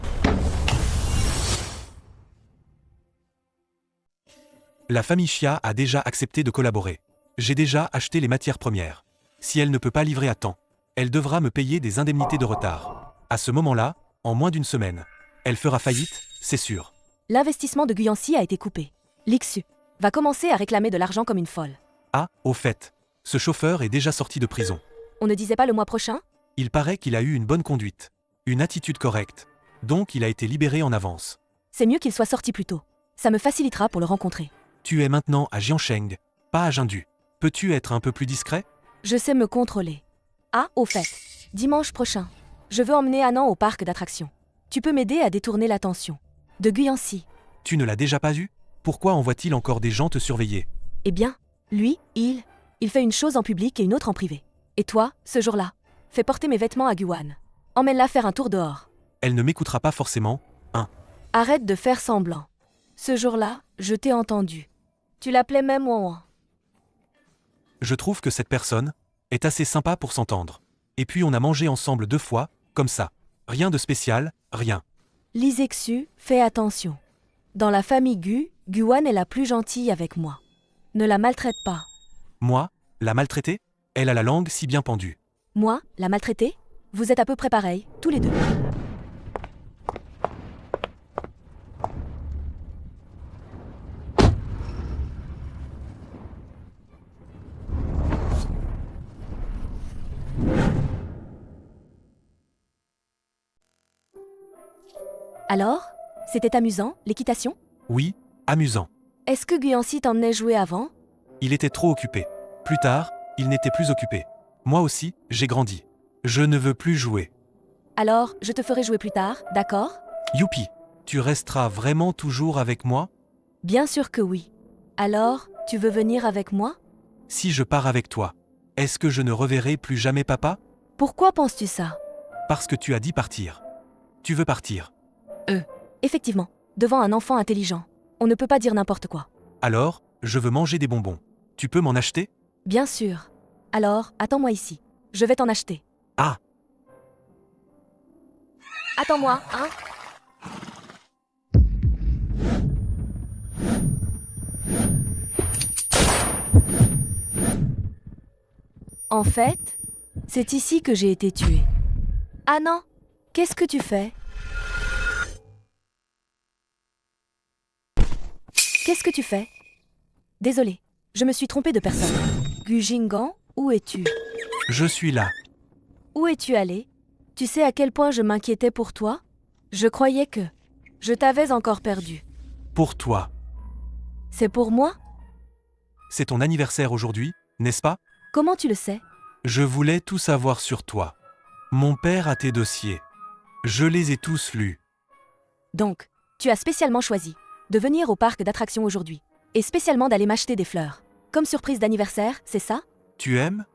La famille Chia a déjà accepté de collaborer. J'ai déjà acheté les matières premières. Si elle ne peut pas livrer à temps, elle devra me payer des indemnités de retard. À ce moment-là, en moins d'1 semaine, elle fera faillite, c'est sûr. L'investissement de Guyancy a été coupé. L'Ixu va commencer à réclamer de l'argent comme une folle. Ah, au fait, ce chauffeur est déjà sorti de prison. On ne disait pas le mois prochain? Il paraît qu'il a eu une bonne conduite, une attitude correcte. Donc il a été libéré en avance. C'est mieux qu'il soit sorti plus tôt. Ça me facilitera pour le rencontrer. Tu es maintenant à Jiansheng, pas à Jindu. Peux-tu être un peu plus discret? Je sais me contrôler. Ah, au fait, dimanche prochain, je veux emmener Anand au parc d'attractions. Tu peux m'aider à détourner l'attention de Guyancy. Tu ne l'as déjà pas eu? Pourquoi envoie-t-il encore des gens te surveiller? Eh bien, lui, il fait une chose en public et une autre en privé. Et toi, ce jour-là, fais porter mes vêtements à Guan. Emmène-la faire un tour dehors. Elle ne m'écoutera pas forcément. Arrête de faire semblant. Ce jour-là, je t'ai entendu. Tu l'appelais même Ouan. Je trouve que cette personne est assez sympa pour s'entendre. Et puis on a mangé ensemble 2 fois, comme ça. Rien de spécial, rien. Lisexu, fais attention. Dans la famille Guan est la plus gentille avec moi. Ne la maltraite pas. Moi, la maltraiter? Elle a la langue si bien pendue. Moi, la maltraiter? Vous êtes à peu près pareils, tous les deux. Alors, c'était amusant, l'équitation? Oui, amusant. Est-ce que Guyancy t'emmenait jouer avant? Il était trop occupé. Plus tard, il n'était plus occupé. Moi aussi, j'ai grandi. Je ne veux plus jouer. Alors, je te ferai jouer plus tard, d'accord? Youpi, tu resteras vraiment toujours avec moi? Bien sûr que oui. Alors, tu veux venir avec moi? Si je pars avec toi, est-ce que je ne reverrai plus jamais papa? Pourquoi penses-tu ça? Parce que tu as dit partir. Tu veux partir. Effectivement, devant un enfant intelligent, on ne peut pas dire n'importe quoi. Alors, je veux manger des bonbons. Tu peux m'en acheter? Bien sûr. Alors, attends-moi ici. Je vais t'en acheter. Ah! Attends-moi, hein? En fait, c'est ici que j'ai été tuée. Ah non, qu'est-ce que tu fais? Qu'est-ce que tu fais? Désolé, je me suis trompée de personne. Gu Jingan, où es-tu? Je suis là. Où es-tu allé? Tu sais à quel point je m'inquiétais pour toi? Je croyais que je t'avais encore perdu. Pour toi. C'est pour moi? C'est ton anniversaire aujourd'hui, n'est-ce pas? Comment tu le sais? Je voulais tout savoir sur toi. Mon père a tes dossiers. Je les ai tous lus. Donc, tu as spécialement choisi de venir au parc d'attractions aujourd'hui. Et spécialement d'aller m'acheter des fleurs. Comme surprise d'anniversaire, c'est ça? Tu aimes?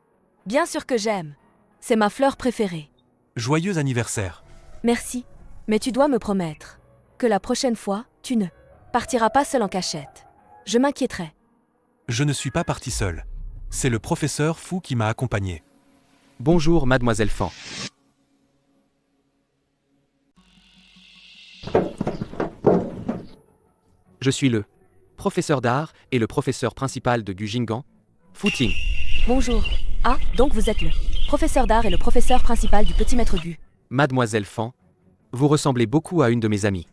Bien sûr que j'aime. C'est ma fleur préférée. Joyeux anniversaire. Merci. Mais tu dois me promettre que la prochaine fois, tu ne partiras pas seul en cachette. Je m'inquiéterai. Je ne suis pas parti seul. C'est le professeur Fou qui m'a accompagné. Bonjour, mademoiselle Fan. Je suis le professeur d'art et le professeur principal de Gu Jingan, Fu Ting. Bonjour. Ah, donc vous êtes le professeur d'art et le professeur principal du petit maître Gu. Mademoiselle Fan, vous ressemblez beaucoup à une de mes amies.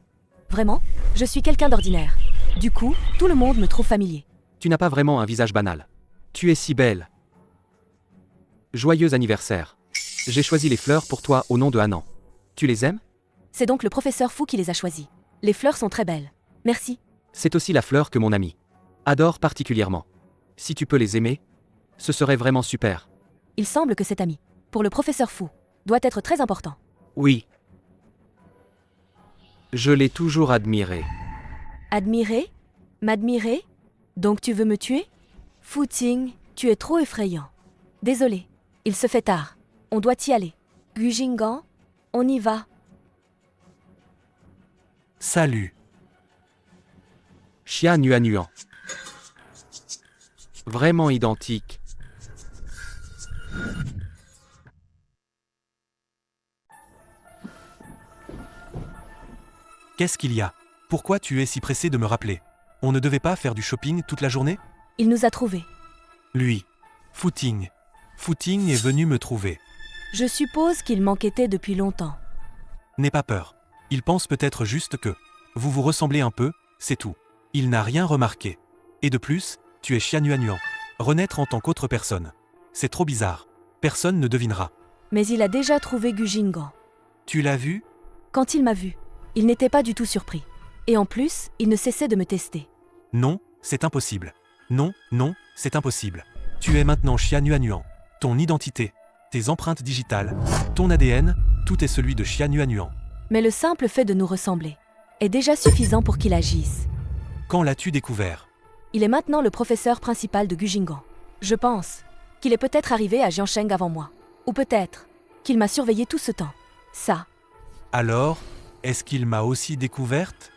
Vraiment? Je suis quelqu'un d'ordinaire. Du coup, tout le monde me trouve familier. Tu n'as pas vraiment un visage banal. Tu es si belle. Joyeux anniversaire. J'ai choisi les fleurs pour toi au nom de Anand. Tu les aimes? C'est donc le professeur Fou qui les a choisis. Les fleurs sont très belles. Merci. C'est aussi la fleur que mon ami adore particulièrement. Si tu peux les aimer, ce serait vraiment super. Il semble que cet ami, pour le professeur Fou, doit être très important. Oui. Je l'ai toujours admiré. Admirer? M'admirer? Donc tu veux me tuer? Fu Ting, tu es trop effrayant. Désolé, il se fait tard. On doit y aller. Gu Jingan, on y va. Salut. Xia Nuan. Vraiment identique. Qu'est-ce qu'il y a? Pourquoi tu es si pressé de me rappeler? On ne devait pas faire du shopping toute la journée? Il nous a trouvés. Lui. Fu Ting. Fu Ting est venu me trouver. Je suppose qu'il m'enquêtait depuis longtemps. N'aie pas peur. Il pense peut-être juste que Vous vous ressemblez un peu, c'est tout. Il n'a rien remarqué. Et de plus, tu es Xianyuanyuan. Renaître en tant qu'autre personne. C'est trop bizarre. Personne ne devinera. Mais il a déjà trouvé Gu Jingan. Tu l'as vu? Quand il m'a vu, il n'était pas du tout surpris. Et en plus, il ne cessait de me tester. Non, c'est impossible. Non, non, c'est impossible. Tu es maintenant Xianyuanyuan. Ton identité, tes empreintes digitales, ton ADN, tout est celui de Xianyuanyuan. Mais le simple fait de nous ressembler est déjà suffisant pour qu'il agisse. Quand l'as-tu découvert? Il est maintenant le professeur principal de Gu Jingan. Je pense qu'il est peut-être arrivé à Jiansheng avant moi. Ou peut-être qu'il m'a surveillé tout ce temps. Ça, Alors, est-ce qu'il m'a aussi découverte?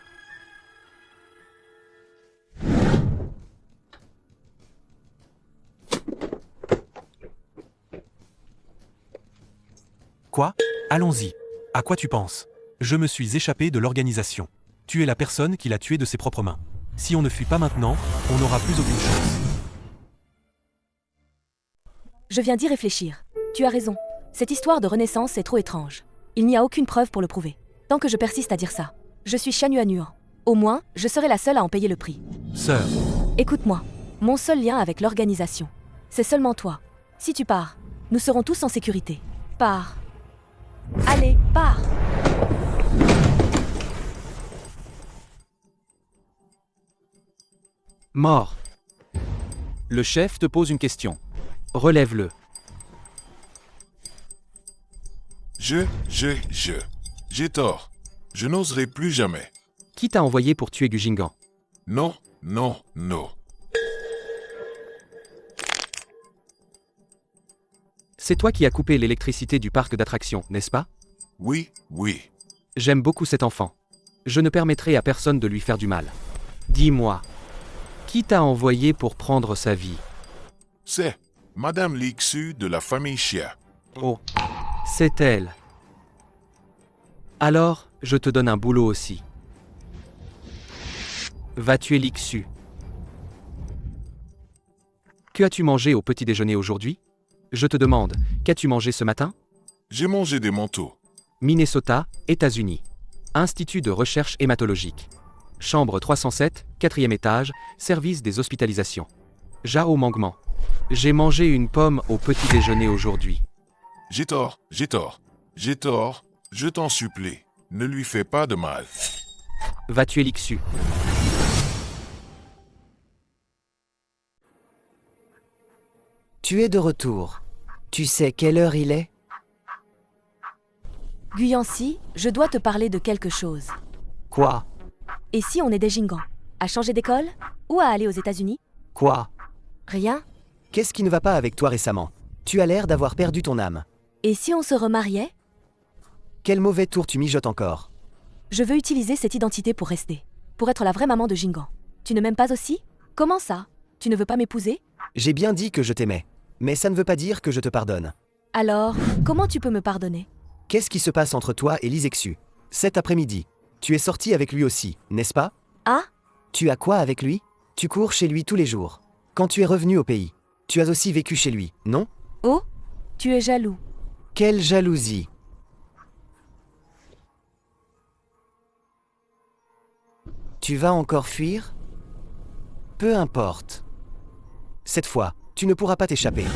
Quoi? Allons-y. À quoi tu penses? Je me suis échappé de l'organisation. Tu es la personne qui l'a tué de ses propres mains. Si on ne fuit pas maintenant, on n'aura plus aucune chance. je viens d'y réfléchir. Tu as raison. Cette histoire de renaissance est trop étrange. Il n'y a aucune preuve pour le prouver. Tant que je persiste à dire ça, je suis Xianyuanyuan. Au moins, je serai la seule à en payer le prix. Sœur, Écoute-moi, mon seul lien avec l'organisation, c'est seulement toi. Si tu pars, nous serons tous en sécurité. Pars. Allez, pars. Mort. Le chef te pose une question. Relève-le. J'ai tort. Je n'oserai plus jamais. Qui t'a envoyé pour tuer Gu Jingan? Non, non, non. C'est toi qui as coupé l'électricité du parc d'attractions, n'est-ce pas? Oui, oui. J'aime beaucoup cet enfant. Je ne permettrai à personne de lui faire du mal. Dis-moi, qui t'a envoyé pour prendre sa vie? C'est Madame Lixu de la famille Xia. Oh, c'est elle. Alors, je te donne un boulot aussi. Va tuer Lixu. Que as-tu mangé au petit déjeuner aujourd'hui? Je te demande, qu'as-tu mangé ce matin? J'ai mangé des manteaux. Minnesota, États-Unis. Institut de recherche hématologique. Chambre 307, 4e étage, service des hospitalisations. Jao Mangman. J'ai mangé une pomme au petit déjeuner aujourd'hui. J'ai tort. Je t'en supplie. Ne lui fais pas de mal. Va tuer Lixu. Tu es de retour. Tu sais quelle heure il est? Guyancy, je dois te parler de quelque chose. Quoi? Et si on est des Jingans? À changer d'école? Ou à aller aux États-Unis? Quoi? Rien? Qu'est-ce qui ne va pas avec toi récemment? Tu as l'air d'avoir perdu ton âme. Et si on se remariait? Quel mauvais tour tu mijotes encore? Je veux utiliser cette identité pour rester. Pour être la vraie maman de Jingan. Tu ne m'aimes pas aussi? Comment ça? Tu ne veux pas m'épouser? J'ai bien dit que je t'aimais. Mais ça ne veut pas dire que je te pardonne. Alors, comment tu peux me pardonner? Qu'est-ce qui se passe entre toi et Lisexu? Cet après-midi. Tu es sorti avec lui aussi, n'est-ce pas? Ah? Tu as quoi avec lui? Tu cours chez lui tous les jours. Quand tu es revenu au pays, tu as aussi vécu chez lui, non? Oh? Tu es jaloux. Quelle jalousie! Tu vas encore fuir? Peu importe. Cette fois, tu ne pourras pas t'échapper.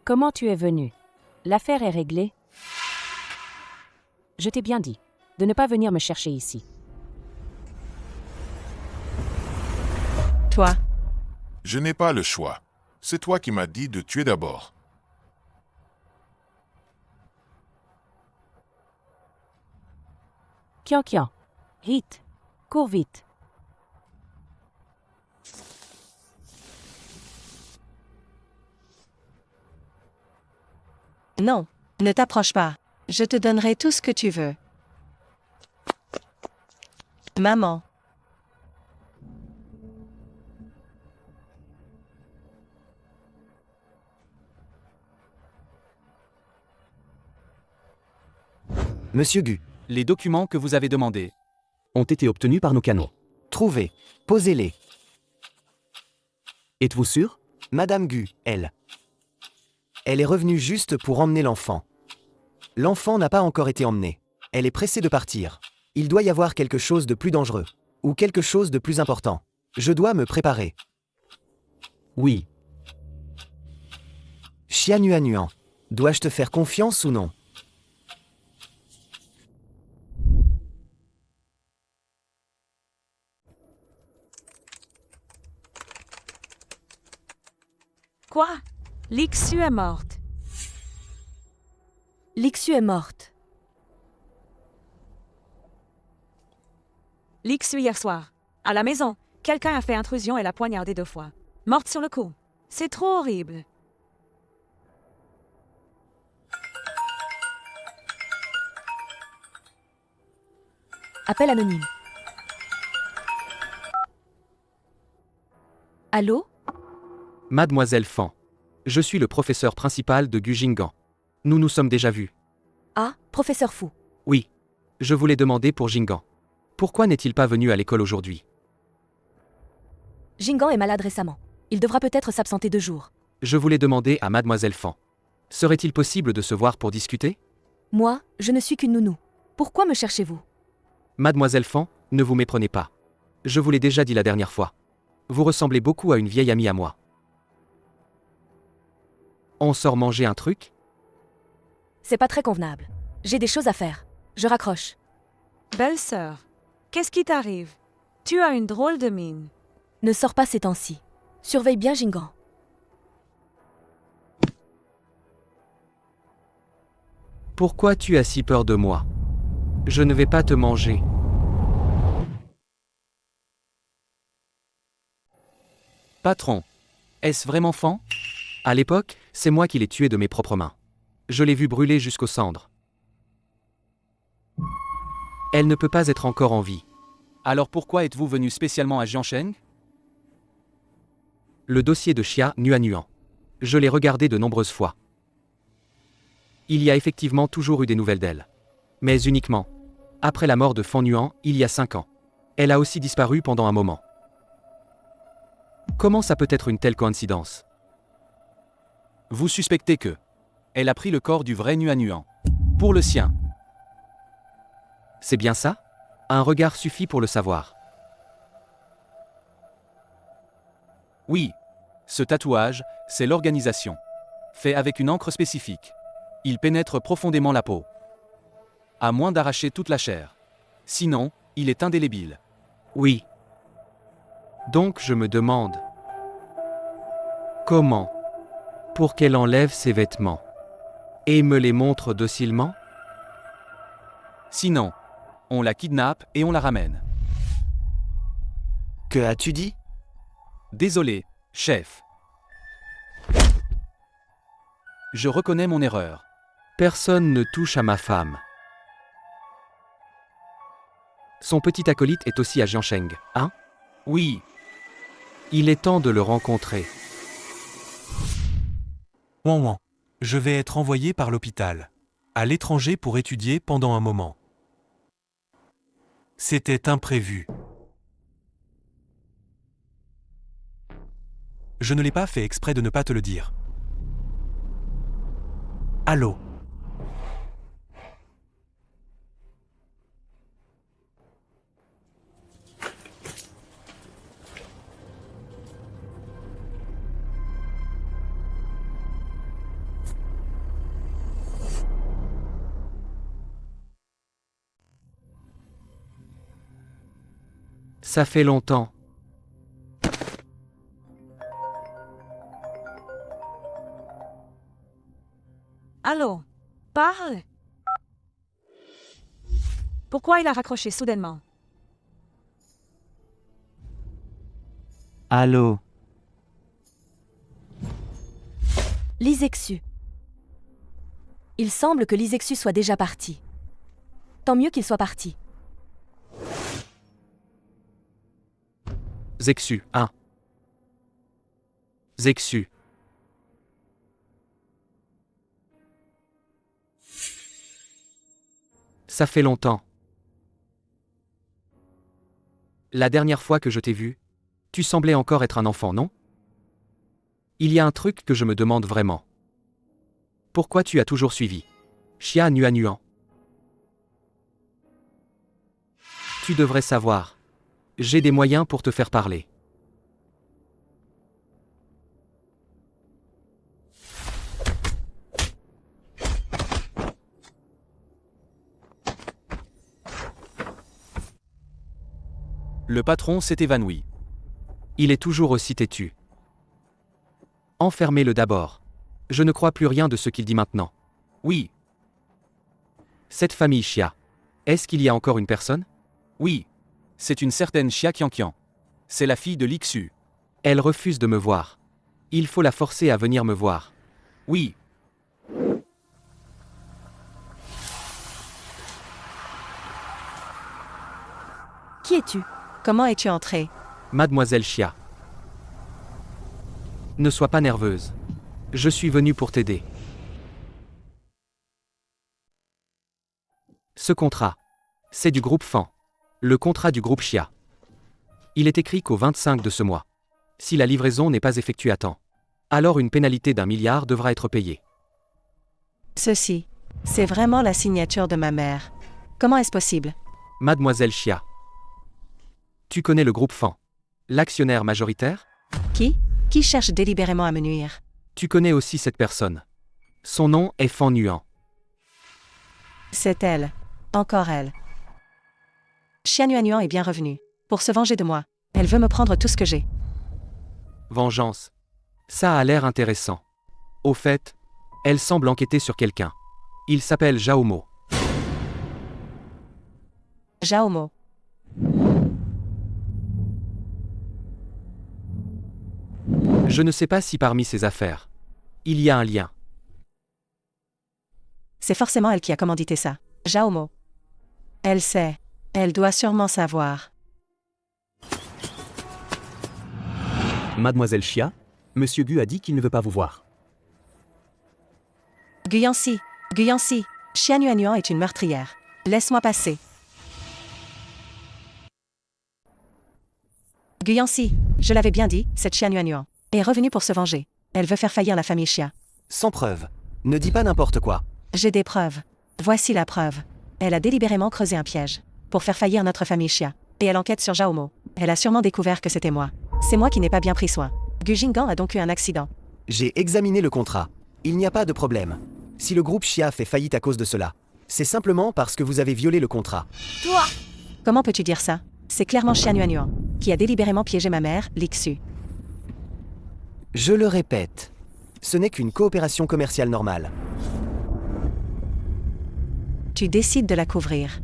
Comment tu es venu? L'affaire est réglée. Je t'ai bien dit de ne pas venir me chercher ici. Toi, Je n'ai pas le choix. C'est toi qui m'as dit de tuer d'abord. Kian, Hit, cours vite. non, ne t'approche pas. Je te donnerai tout ce que tu veux. Maman. Monsieur Gu, Les documents que vous avez demandés. Ont été obtenus par nos canaux. trouvez, posez-les. Êtes-vous sûr? Madame Gu, elle. Elle est revenue juste pour emmener l'enfant. L'enfant n'a pas encore été emmené. Elle est pressée de partir. Il doit y avoir quelque chose de plus dangereux. Ou quelque chose de plus important. Je dois me préparer. Oui. Xia Nuan. Dois-je te faire confiance ou non? Quoi? Lixu est morte. Lixu est morte. Lixu hier soir. À la maison, quelqu'un a fait intrusion et l'a poignardée 2 fois. Morte sur le coup. C'est trop horrible. Appel anonyme. Allô? Mademoiselle Fan. Je suis le professeur principal de Gujingan. Nous nous sommes déjà vus. Ah, professeur Fu. Oui. Je voulais demander pour Jingan. Pourquoi n'est-il pas venu à l'école aujourd'hui? Jingan est malade récemment. Il devra peut-être s'absenter 2 jours. Je voulais demander à Mademoiselle Fan. Serait-il possible de se voir pour discuter? Moi, je ne suis qu'une nounou. Pourquoi me cherchez-vous? Mademoiselle Fan, ne vous méprenez pas. Je vous l'ai déjà dit la dernière fois. Vous ressemblez beaucoup à une vieille amie à moi. On sort manger un truc? C'est pas très convenable. J'ai des choses à faire. Je raccroche. Belle-sœur, qu'est-ce qui t'arrive? Tu as une drôle de mine. Ne sors pas ces temps-ci. Surveille bien Jingan. Pourquoi tu as si peur de moi? Je ne vais pas te manger. Patron, est-ce vraiment Fan? À l'époque, c'est moi qui l'ai tué de mes propres mains. Je l'ai vu brûler jusqu'aux cendres. Elle ne peut pas être encore en vie. Alors pourquoi êtes-vous venu spécialement à Jiangsheng? Le dossier de Xia Nuan. Je l'ai regardé de nombreuses fois. Il y a effectivement toujours eu des nouvelles d'elle. Mais uniquement. Après la mort de Fan Yuan, il y a 5 ans. Elle a aussi disparu pendant un moment. Comment ça peut être une telle coïncidence? Vous suspectez que elle a pris le corps du vrai Nuan pour le sien. C'est bien ça? Un regard suffit pour le savoir. Oui, ce tatouage, c'est l'organisation. Fait avec une encre spécifique. Il pénètre profondément la peau. À moins d'arracher toute la chair. Sinon, il est indélébile. Oui. Donc je me demande... Comment? Pour qu'elle enlève ses vêtements. Et me les montre docilement? Sinon, on la kidnappe et on la ramène. Que as-tu dit? Désolé, chef. Je reconnais mon erreur. Personne ne touche à ma femme. Son petit acolyte est aussi à Jiangsheng, hein? Oui. Il est temps de le rencontrer. Ouan ouan. Je vais être envoyé par l'hôpital. À l'étranger pour étudier pendant un moment. C'était imprévu. Je ne l'ai pas fait exprès de ne pas te le dire. Allô? Ça fait longtemps. Allô? Parle! Pourquoi il a raccroché soudainement? Allô? Lisexu. Il semble que Lisexu soit déjà parti. Tant mieux qu'il soit parti. Zexu, 1. Zexu. Ça fait longtemps. La dernière fois que je t'ai vu, tu semblais encore être un enfant, non? Il y a un truc que je me demande vraiment. Pourquoi tu as toujours suivi Xia Nuanuan. Tu devrais savoir. J'ai des moyens pour te faire parler. Le patron s'est évanoui. Il est toujours aussi têtu. Enfermez-le d'abord. Je ne crois plus rien de ce qu'il dit maintenant. Oui, Cette famille Xia. Est-ce qu'il y a encore une personne? oui. C'est une certaine Xia Qianqian. C'est la fille de Lixu. Elle refuse de me voir. Il faut la forcer à venir me voir. Oui, Qui es-tu? Comment es-tu entré? Mademoiselle Xia. Ne sois pas nerveuse. Je suis venu pour t'aider. Ce contrat. C'est du groupe Fan. Le contrat du groupe Xia. Il est écrit qu'au 25 de ce mois. Si la livraison n'est pas effectuée à temps, alors une pénalité d'1 milliard devra être payée. Ceci. C'est vraiment la signature de ma mère. Comment est-ce possible? Mademoiselle Xia. Tu connais le groupe Fan. L'actionnaire majoritaire? Qui cherche délibérément à me nuire? Tu connais aussi cette personne. Son nom est Fan Nuan. C'est elle. Encore elle. Xia Nuanuan est bien revenue. Pour se venger de moi. Elle veut me prendre tout ce que j'ai. Vengeance. Ça a l'air intéressant. Au fait, elle semble enquêter sur quelqu'un. Il s'appelle Zhao Mo. Zhao Mo. Je ne sais pas si parmi ses affaires, il y a un lien. C'est forcément elle qui a commandité ça. Zhao Mo. Elle sait. Elle doit sûrement savoir. Mademoiselle Xia, Monsieur Gu a dit qu'il ne veut pas vous voir. Guyanxi. Xia Nuanuan est une meurtrière. Laisse-moi passer. Guyanxi, je l'avais bien dit, cette Xia Nuanuan est revenue pour se venger. Elle veut faire faillir la famille Xia. Sans preuve. Ne dis pas n'importe quoi. J'ai des preuves. Voici la preuve. Elle a délibérément creusé un piège pour faire faillir notre famille Xia. Et elle enquête sur Zhao Mo. Elle a sûrement découvert que c'était moi. C'est moi qui n'ai pas bien pris soin. Gu Jinggan a donc eu un accident. J'ai examiné le contrat. Il n'y a pas de problème. Si le groupe Xia fait faillite à cause de cela, c'est simplement parce que vous avez violé le contrat. Toi! Comment peux-tu dire ça? C'est clairement Xia Nuanuan qui a délibérément piégé ma mère, Lixu. Je le répète. Ce n'est qu'une coopération commerciale normale. Tu décides de la couvrir.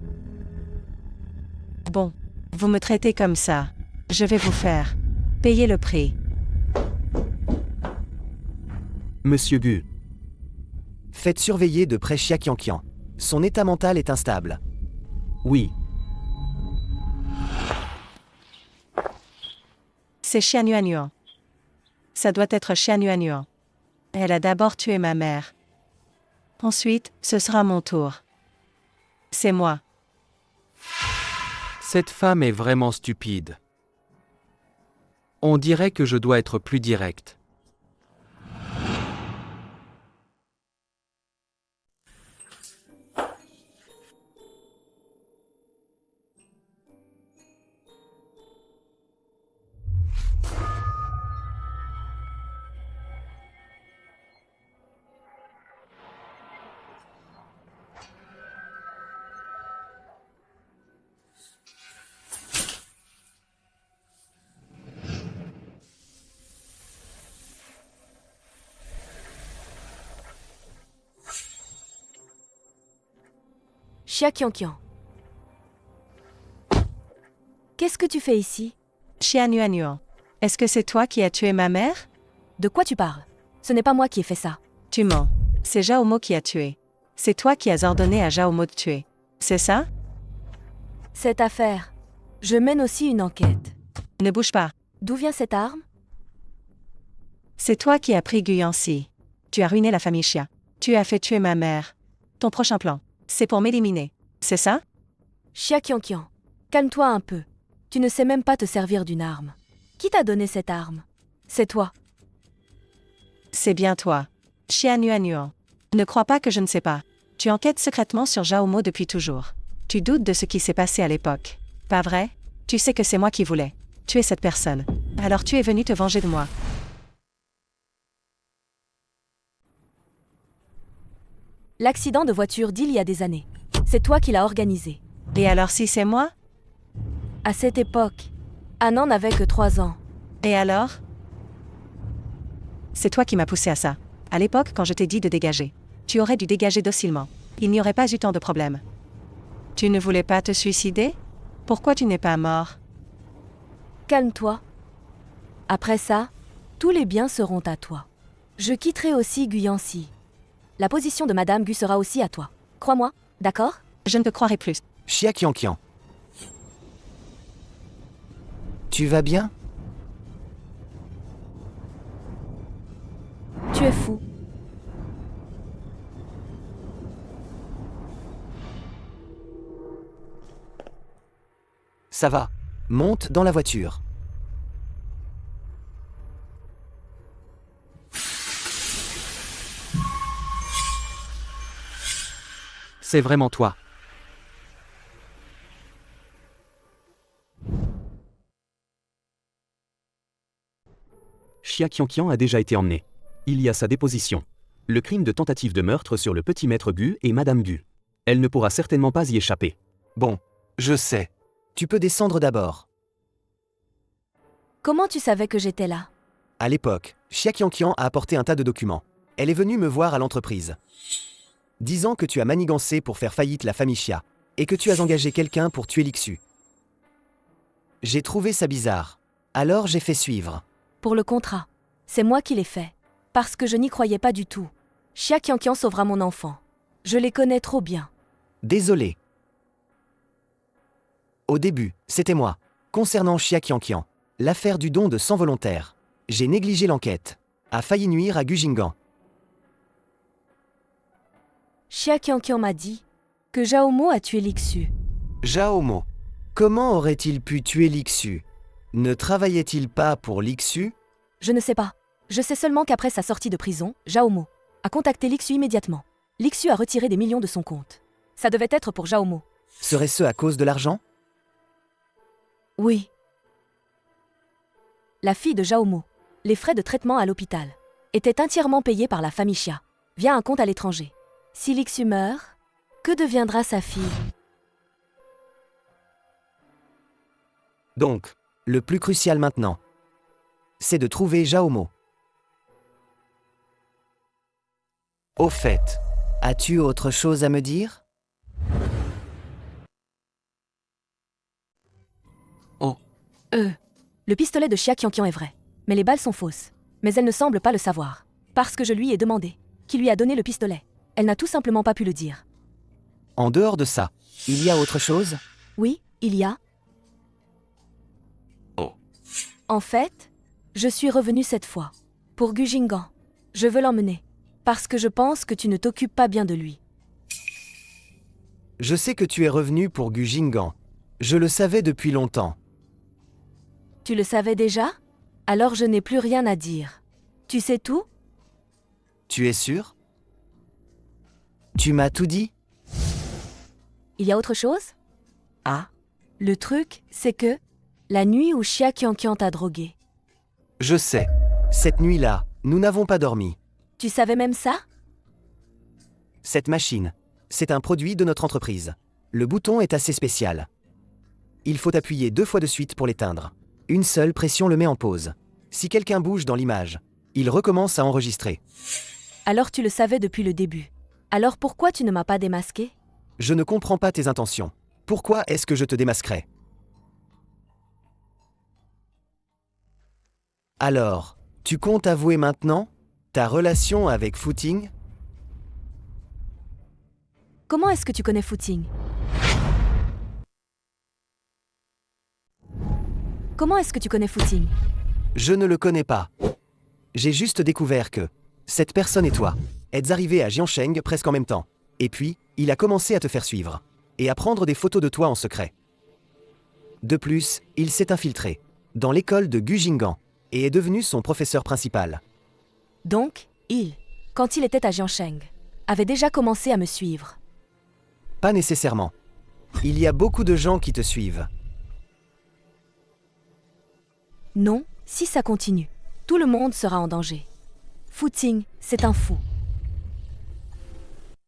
Bon, vous me traitez comme ça. Je vais vous faire payer le prix. Monsieur Gu, Faites surveiller de près Xia Qianqian. Son état mental est instable. oui, C'est Xia Nuanuan. Ça doit être Xia Nuanuan. Elle a d'abord tué ma mère. Ensuite, ce sera mon tour. C'est moi. Cette femme est vraiment stupide. On dirait que je dois être plus direct. Xia Qianqian. Qu'est-ce que tu fais ici? Xia Nuanuan. Est-ce que c'est toi qui as tué ma mère? De quoi tu parles? Ce n'est pas moi qui ai fait ça. Tu mens. C'est Zhao Mo qui a tué. C'est toi qui as ordonné à Zhao Mo de tuer. C'est ça? Cette affaire. Je mène aussi une enquête. Ne bouge pas. D'où vient cette arme? C'est toi qui as pris Guyanxi. Tu as ruiné la famille Xia. Tu as fait tuer ma mère. Ton prochain plan, c'est pour m'éliminer. C'est ça? Xia Qianqian, calme-toi un peu. Tu ne sais même pas te servir d'une arme. Qui t'a donné cette arme? C'est toi. C'est bien toi. Xia Nuanyuan. Ne crois pas que je ne sais pas. Tu enquêtes secrètement sur Zhao Mo depuis toujours. Tu doutes de ce qui s'est passé à l'époque. Pas vrai? Tu sais que c'est moi qui voulais tuer cette personne. Alors tu es venu te venger de moi. L'accident de voiture d'il y a des années. C'est toi qui l'as organisé. Et alors si c'est moi? À cette époque, Annan n'avait que 3 ans. Et alors? C'est toi qui m'as poussé à ça. À l'époque, quand je t'ai dit de dégager. Tu aurais dû dégager docilement. Il n'y aurait pas eu tant de problèmes. Tu ne voulais pas te suicider? Pourquoi tu n'es pas mort? Calme-toi. Après ça, tous les biens seront à toi. Je quitterai aussi Guyancy. La position de Madame Gu sera aussi à toi. Crois-moi, d'accord? Je ne te croirai plus. Xia Qianqian. Tu vas bien? Tu es fou. Ça va. Monte dans la voiture. C'est vraiment toi. Xia Qianqian a déjà été emmené. Il y a sa déposition. Le crime de tentative de meurtre sur le petit maître Gu et Madame Gu. Elle ne pourra certainement pas y échapper. Bon, je sais. Tu peux descendre d'abord. Comment tu savais que j'étais là? À l'époque, Xia Qianqian a apporté un tas de documents. Elle est venue me voir à l'entreprise. Disant que tu as manigancé pour faire faillite la famille Xia, et que tu as engagé quelqu'un pour tuer Lixu. J'ai trouvé ça bizarre. Alors j'ai fait suivre. Pour le contrat. C'est moi qui l'ai fait. Parce que je n'y croyais pas du tout. Xia Qianqian sauvera mon enfant. Je les connais trop bien. Désolé. Au début, c'était moi. Concernant Xia Qianqian, l'affaire du don de sang volontaire. J'ai négligé l'enquête. A failli nuire à Gu Jinggan. Xia Qianqian m'a dit que Zhao Mo a tué Lixu. Zhao Mo. Comment aurait-il pu tuer Lixu? Ne travaillait-il pas pour Lixu? Je ne sais pas. Je sais seulement qu'après sa sortie de prison, Zhao Mo a contacté Lixu immédiatement. Lixu a retiré des millions de son compte. Ça devait être pour Zhao Mo. Serait-ce à cause de l'argent? Oui. La fille de Zhao Mo, les frais de traitement à l'hôpital, étaient entièrement payés par la famille Xia, via un compte à l'étranger. Si Lixu meurt, que deviendra sa fille? Donc, le plus crucial maintenant, c'est de trouver Zhao Mo. Au fait, as-tu autre chose à me dire? Oh, Le pistolet de Xia Qianqian est vrai, mais les balles sont fausses. Mais elle ne semble pas le savoir. Parce que je lui ai demandé qui lui a donné le pistolet. Elle n'a tout simplement pas pu le dire. En dehors de ça, il y a autre chose? Oui, il y a. Oh. En fait, je suis revenue cette fois. Pour Gu Jinggan. Je veux l'emmener. Parce que je pense que tu ne t'occupes pas bien de lui. Je sais que tu es revenu pour Gu Jinggan. Je le savais depuis longtemps. Tu le savais déjà? Alors je n'ai plus rien à dire. Tu sais tout? Tu es sûr? Tu m'as tout dit? Il y a autre chose? Ah. Le truc, c'est que la nuit où Xia Qianqian t'a drogué. Je sais. Cette nuit-là, nous n'avons pas dormi. Tu savais même ça? Cette machine, c'est un produit de notre entreprise. Le bouton est assez spécial. Il faut appuyer 2 fois de suite pour l'éteindre. Une seule pression le met en pause. Si quelqu'un bouge dans l'image, il recommence à enregistrer. Alors tu le savais depuis le début. Alors pourquoi tu ne m'as pas démasqué? Je ne comprends pas tes intentions. Pourquoi est-ce que je te démasquerais? Alors, tu comptes avouer maintenant ta relation avec Footing? Comment est-ce que tu connais Footing? Comment est-ce que tu connais Footing? Je ne le connais pas. J'ai juste découvert que cette personne et toi êtes arrivés à Jiansheng presque en même temps. Et puis, il a commencé à te faire suivre et à prendre des photos de toi en secret. De plus, il s'est infiltré dans l'école de Gu Jinggan et est devenu son professeur principal. Donc, quand il était à Jiansheng, avait déjà commencé à me suivre. Pas nécessairement. Il y a beaucoup de gens qui te suivent. Non, si ça continue, tout le monde sera en danger. Fu Ting, c'est un fou.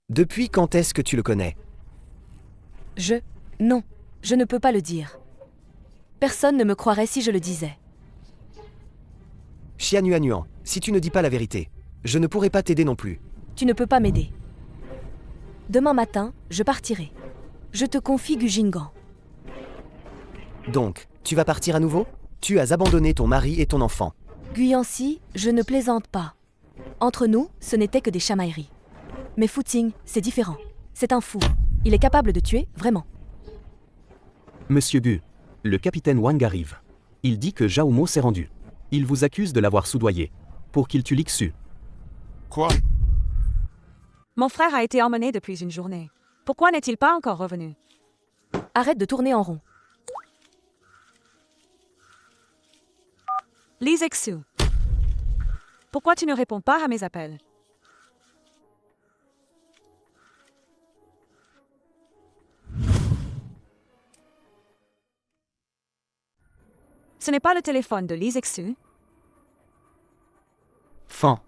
Depuis quand est-ce que tu le connais? Non, je ne peux pas le dire. Personne ne me croirait si je le disais. Xianyuanyuan, si tu ne dis pas la vérité, je ne pourrai pas t'aider non plus. Tu ne peux pas m'aider. Demain matin, je partirai. Je te confie Gu Jinggan. Donc, tu vas partir à nouveau? Tu as abandonné ton mari et ton enfant. Guyancy, je ne plaisante pas. Entre nous, ce n'était que des chamailleries. Mais Fu Ting, c'est différent. C'est un fou. Il est capable de tuer, vraiment. Monsieur Gu, le capitaine Wang arrive. Il dit que Zhao Mo s'est rendu. Il vous accuse de l'avoir soudoyé. Pour qu'il tue Lixu. Quoi? Mon frère a été emmené depuis une journée. Pourquoi n'est-il pas encore revenu? Arrête de tourner en rond. Li Zexu. Pourquoi tu ne réponds pas à mes appels? Ce n'est pas le téléphone de Li Zexu. Fan.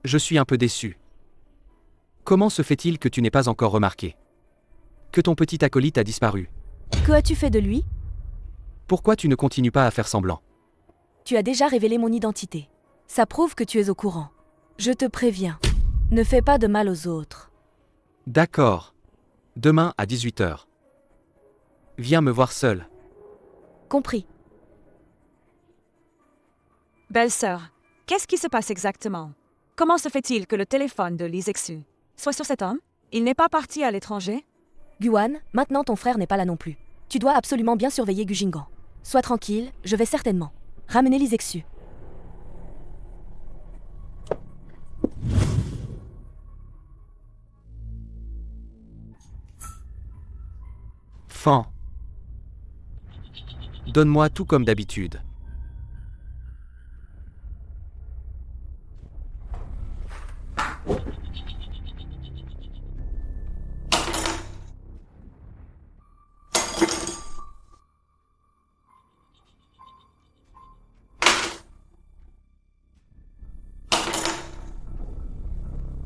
Je suis un peu déçu. Comment se fait-il que tu n'aies pas encore remarqué que ton petit acolyte a disparu? Que as-tu fait de lui? Pourquoi tu ne continues pas à faire semblant? Tu as déjà révélé mon identité. Ça prouve que tu es au courant. Je te préviens. Ne fais pas de mal aux autres. D'accord. Demain à 18h. Viens me voir seul. Compris. Belle-sœur, qu'est-ce qui se passe exactement? Comment se fait-il que le téléphone de Li Zexu soit sur cet homme? Il n'est pas parti à l'étranger? Guan, maintenant ton frère n'est pas là non plus. Tu dois absolument bien surveiller Gu Jinggan. Sois tranquille, je vais certainement ramener Li Zexu. Fan. Donne-moi tout comme d'habitude.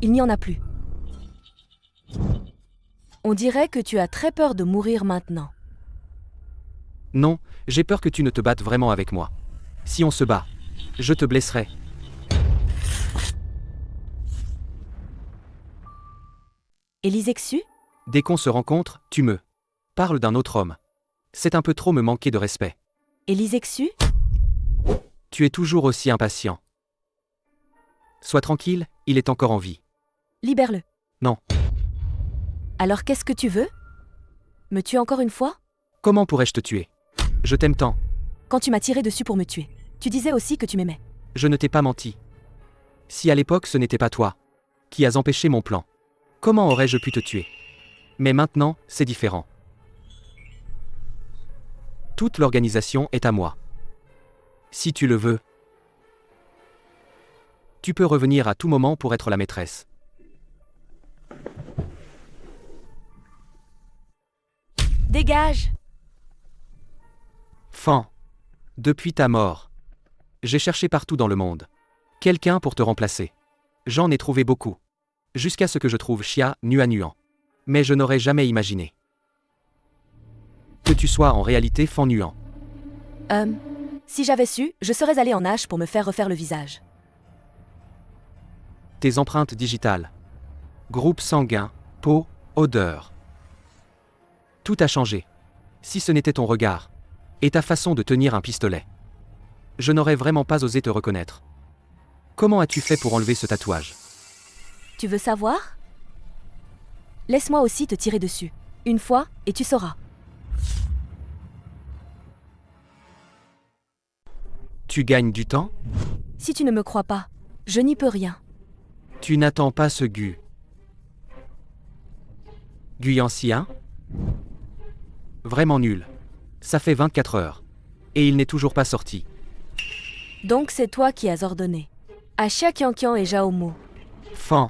Il n'y en a plus. On dirait que tu as très peur de mourir maintenant. Non, j'ai peur que tu ne te battes vraiment avec moi. Si on se bat, je te blesserai. Et Li Zexu? Dès qu'on se rencontre, tu me parles d'un autre homme. C'est un peu trop me manquer de respect. Et Li Zexu? Tu es toujours aussi impatient. Sois tranquille, il est encore en vie. Libère-le. Non. Alors qu'est-ce que tu veux? Me tuer encore une fois? Comment pourrais-je te tuer? Je t'aime tant. Quand tu m'as tiré dessus pour me tuer, tu disais aussi que tu m'aimais. Je ne t'ai pas menti. Si à l'époque ce n'était pas toi qui as empêché mon plan, comment aurais-je pu te tuer? Mais maintenant, c'est différent. Toute l'organisation est à moi. Si tu le veux, tu peux revenir à tout moment pour être la maîtresse. Dégage! Fan. Depuis ta mort, j'ai cherché partout dans le monde quelqu'un pour te remplacer. J'en ai trouvé beaucoup. Jusqu'à ce que je trouve Xianyuanyuan. Mais je n'aurais jamais imaginé que tu sois en réalité Fan Nuan. Si j'avais su, je serais allé en nage pour me faire refaire le visage. Tes empreintes digitales, groupe sanguin, peau, odeur. Tout a changé. Si ce n'était ton regard et ta façon de tenir un pistolet, je n'aurais vraiment pas osé te reconnaître. Comment as-tu fait pour enlever ce tatouage? Tu veux savoir? Laisse-moi aussi te tirer dessus. Une fois, et tu sauras. Tu gagnes du temps? Si tu ne me crois pas, je n'y peux rien. Tu n'attends pas ce Gu. Guyancy 1? Vraiment nul. Ça fait 24 heures. Et il n'est toujours pas sorti. Donc c'est toi qui as ordonné. À Xia Qianqian et Zhao Mo. Fan.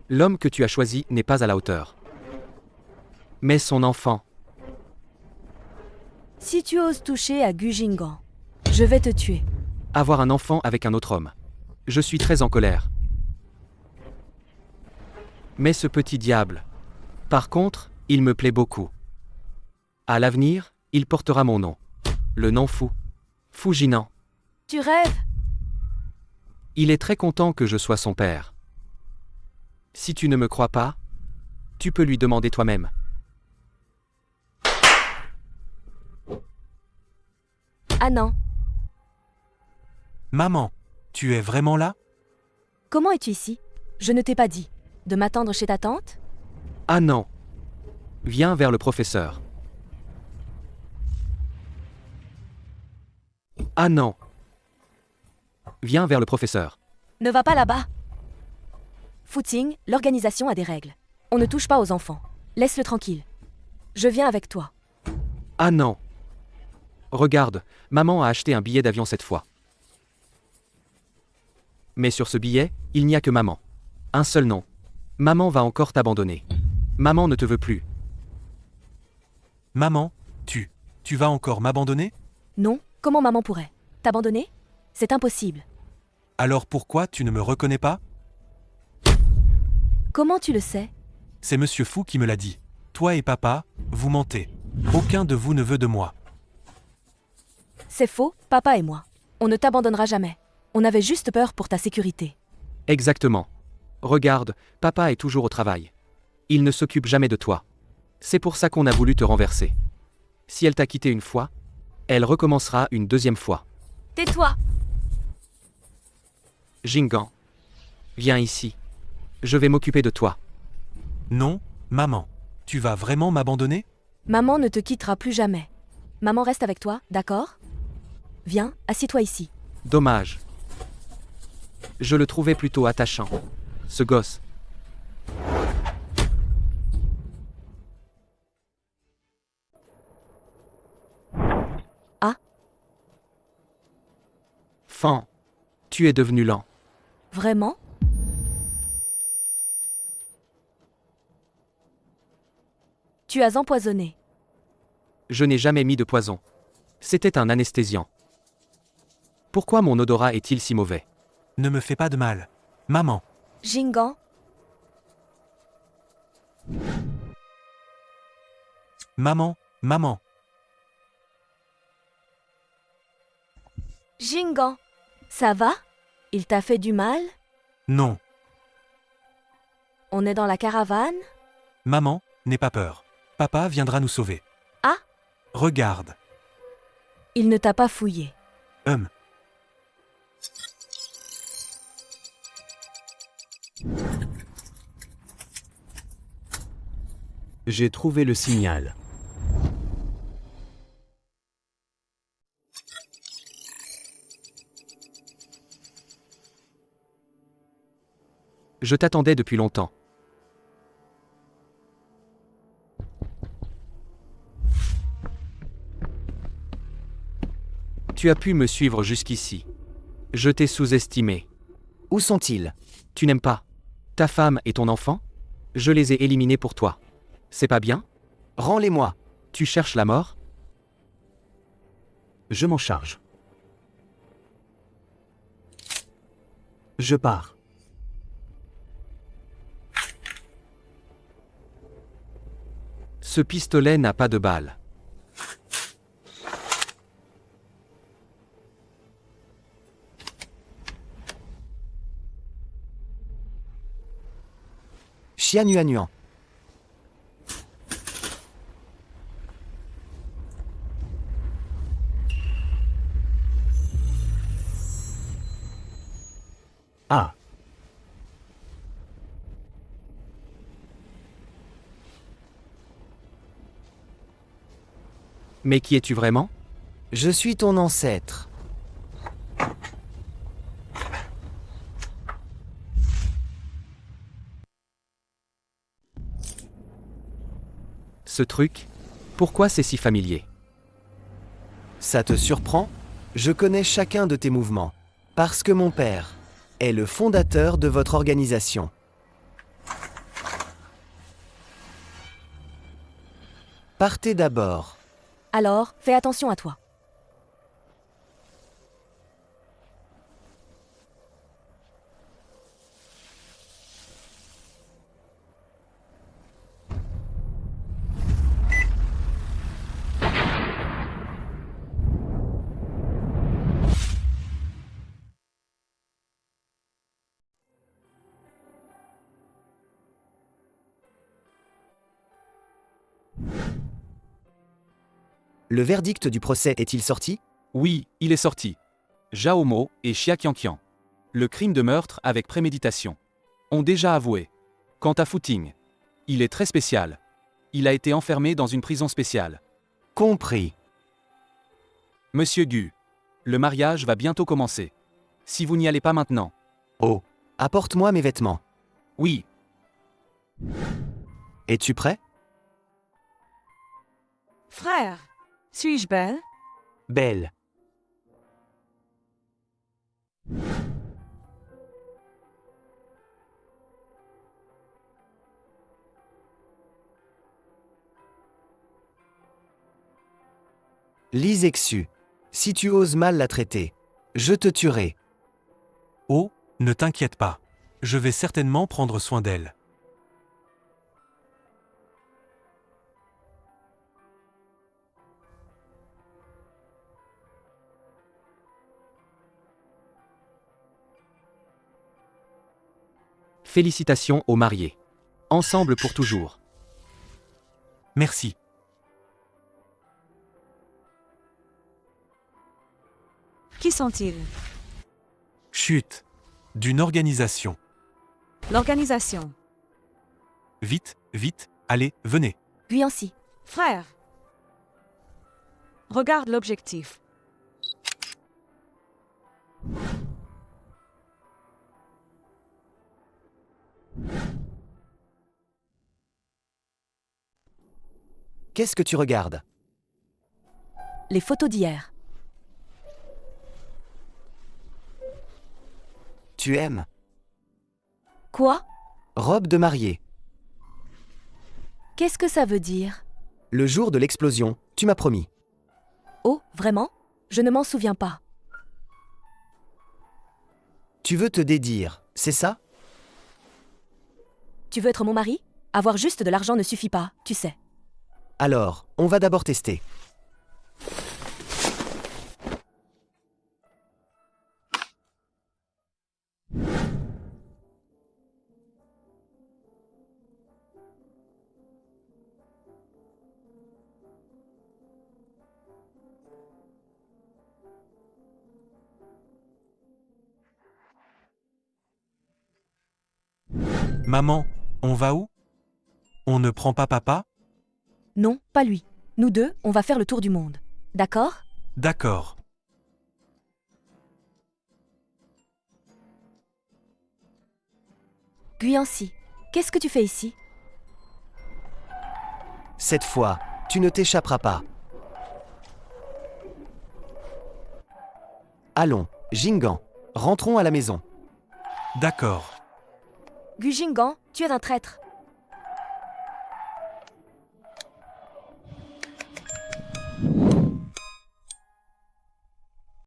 L'homme que tu as choisi n'est pas à la hauteur. Mais son enfant. Si tu oses toucher à Gu Jinggan, je vais te tuer. Avoir un enfant avec un autre homme. Je suis très en colère. Mais ce petit diable. Par contre, il me plaît beaucoup. À l'avenir, il portera mon nom. Le nom fou. Fu Jinan. Tu rêves? Il est très content que je sois son père. Si tu ne me crois pas, tu peux lui demander toi-même. Ah non. Maman, tu es vraiment là? Comment es-tu ici? Je ne t'ai pas dit. De m'attendre chez ta tante? Ah non. Viens vers le professeur. Ah non. Viens vers le professeur. Ne va pas là-bas. Footing, l'organisation a des règles. On ne touche pas aux enfants. Laisse-le tranquille. Je viens avec toi. Ah non. Regarde, maman a acheté un billet d'avion cette fois. Mais sur ce billet, il n'y a que maman. Un seul nom. Maman va encore t'abandonner. Maman ne te veut plus. Maman, tu vas encore m'abandonner? Non, comment maman pourrait? T'abandonner? C'est impossible. Alors pourquoi tu ne me reconnais pas? Comment tu le sais? C'est Monsieur Fu qui me l'a dit. Toi et papa, vous mentez. Aucun de vous ne veut de moi. C'est faux, papa et moi. On ne t'abandonnera jamais. On avait juste peur pour ta sécurité. Exactement. Regarde, papa est toujours au travail. Il ne s'occupe jamais de toi. C'est pour ça qu'on a voulu te renverser. Si elle t'a quitté une fois, elle recommencera une deuxième fois. Tais-toi! Jinggan. Viens ici. Je vais m'occuper de toi. Non, maman. Tu vas vraiment m'abandonner? Maman ne te quittera plus jamais. Maman reste avec toi, d'accord? Viens, assieds-toi ici. Dommage. Je le trouvais plutôt attachant. Ce gosse. Ah. Fan. Tu es devenu lent. Vraiment? Tu as empoisonné. Je n'ai jamais mis de poison. C'était un anesthésiant. Pourquoi mon odorat est-il si mauvais? Ne me fais pas de mal. Maman. Jinggan, Maman. Jinggan, ça va? Il t'a fait du mal? Non. On est dans la caravane? Maman, n'aie pas peur. Papa viendra nous sauver. Ah? Regarde. Il ne t'a pas fouillé. J'ai trouvé le signal. Je t'attendais depuis longtemps. Tu as pu me suivre jusqu'ici. Je t'ai sous-estimé. Où sont-ils? Tu n'aimes pas ta femme et ton enfant? Je les ai éliminés pour toi. C'est pas bien? Rends-les-moi. Tu cherches la mort? Je m'en charge. Je pars. Ce pistolet n'a pas de balles. Xianyuanyuan. Ah. Mais qui es-tu vraiment? Je suis ton ancêtre. Ce truc? Pourquoi c'est si familier? Ça te surprend? Je connais chacun de tes mouvements. Parce que mon père. est le fondateur de votre organisation. Partez d'abord. Alors, fais attention à toi. Le verdict du procès est-il sorti? Oui, il est sorti. Zhao Mo et Xia Qianqian. Le crime de meurtre avec préméditation. Ont déjà avoué. Quant à Fu Ting, il est très spécial. Il a été enfermé dans une prison spéciale. Compris. Monsieur Gu, le mariage va bientôt commencer. Si vous n'y allez pas maintenant. Oh, apporte-moi mes vêtements. Oui, Es-tu prêt? Frère, suis-je belle? Belle. Lis Exu. Si tu oses mal la traiter, je te tuerai. Oh, ne t'inquiète pas. Je vais certainement prendre soin d'elle. félicitations aux mariés. Ensemble pour toujours. Merci. Qui sont-ils? Chut. D'une organisation. L'organisation. Vite, vite, allez, venez. Guyancy. Frère. Regarde l'objectif. Qu'est-ce que tu regardes? Les photos d'hier. Tu aimes? Quoi? Robe de mariée. Qu'est-ce que ça veut dire? Le jour de l'explosion, tu m'as promis. Oh, vraiment? Je ne m'en souviens pas. Tu veux te dédire, c'est ça? Tu veux être mon mari? Avoir juste de l'argent ne suffit pas, tu sais. Alors, on va d'abord tester. Maman, on va où? On ne prend pas papa? Non, pas lui. Nous deux, on va faire le tour du monde. D'accord? D'accord. Guyancy, qu'est-ce que tu fais ici? Cette fois, tu ne t'échapperas pas. Allons, Jingan, rentrons à la maison. D'accord. Gu Jingan, tu es un traître.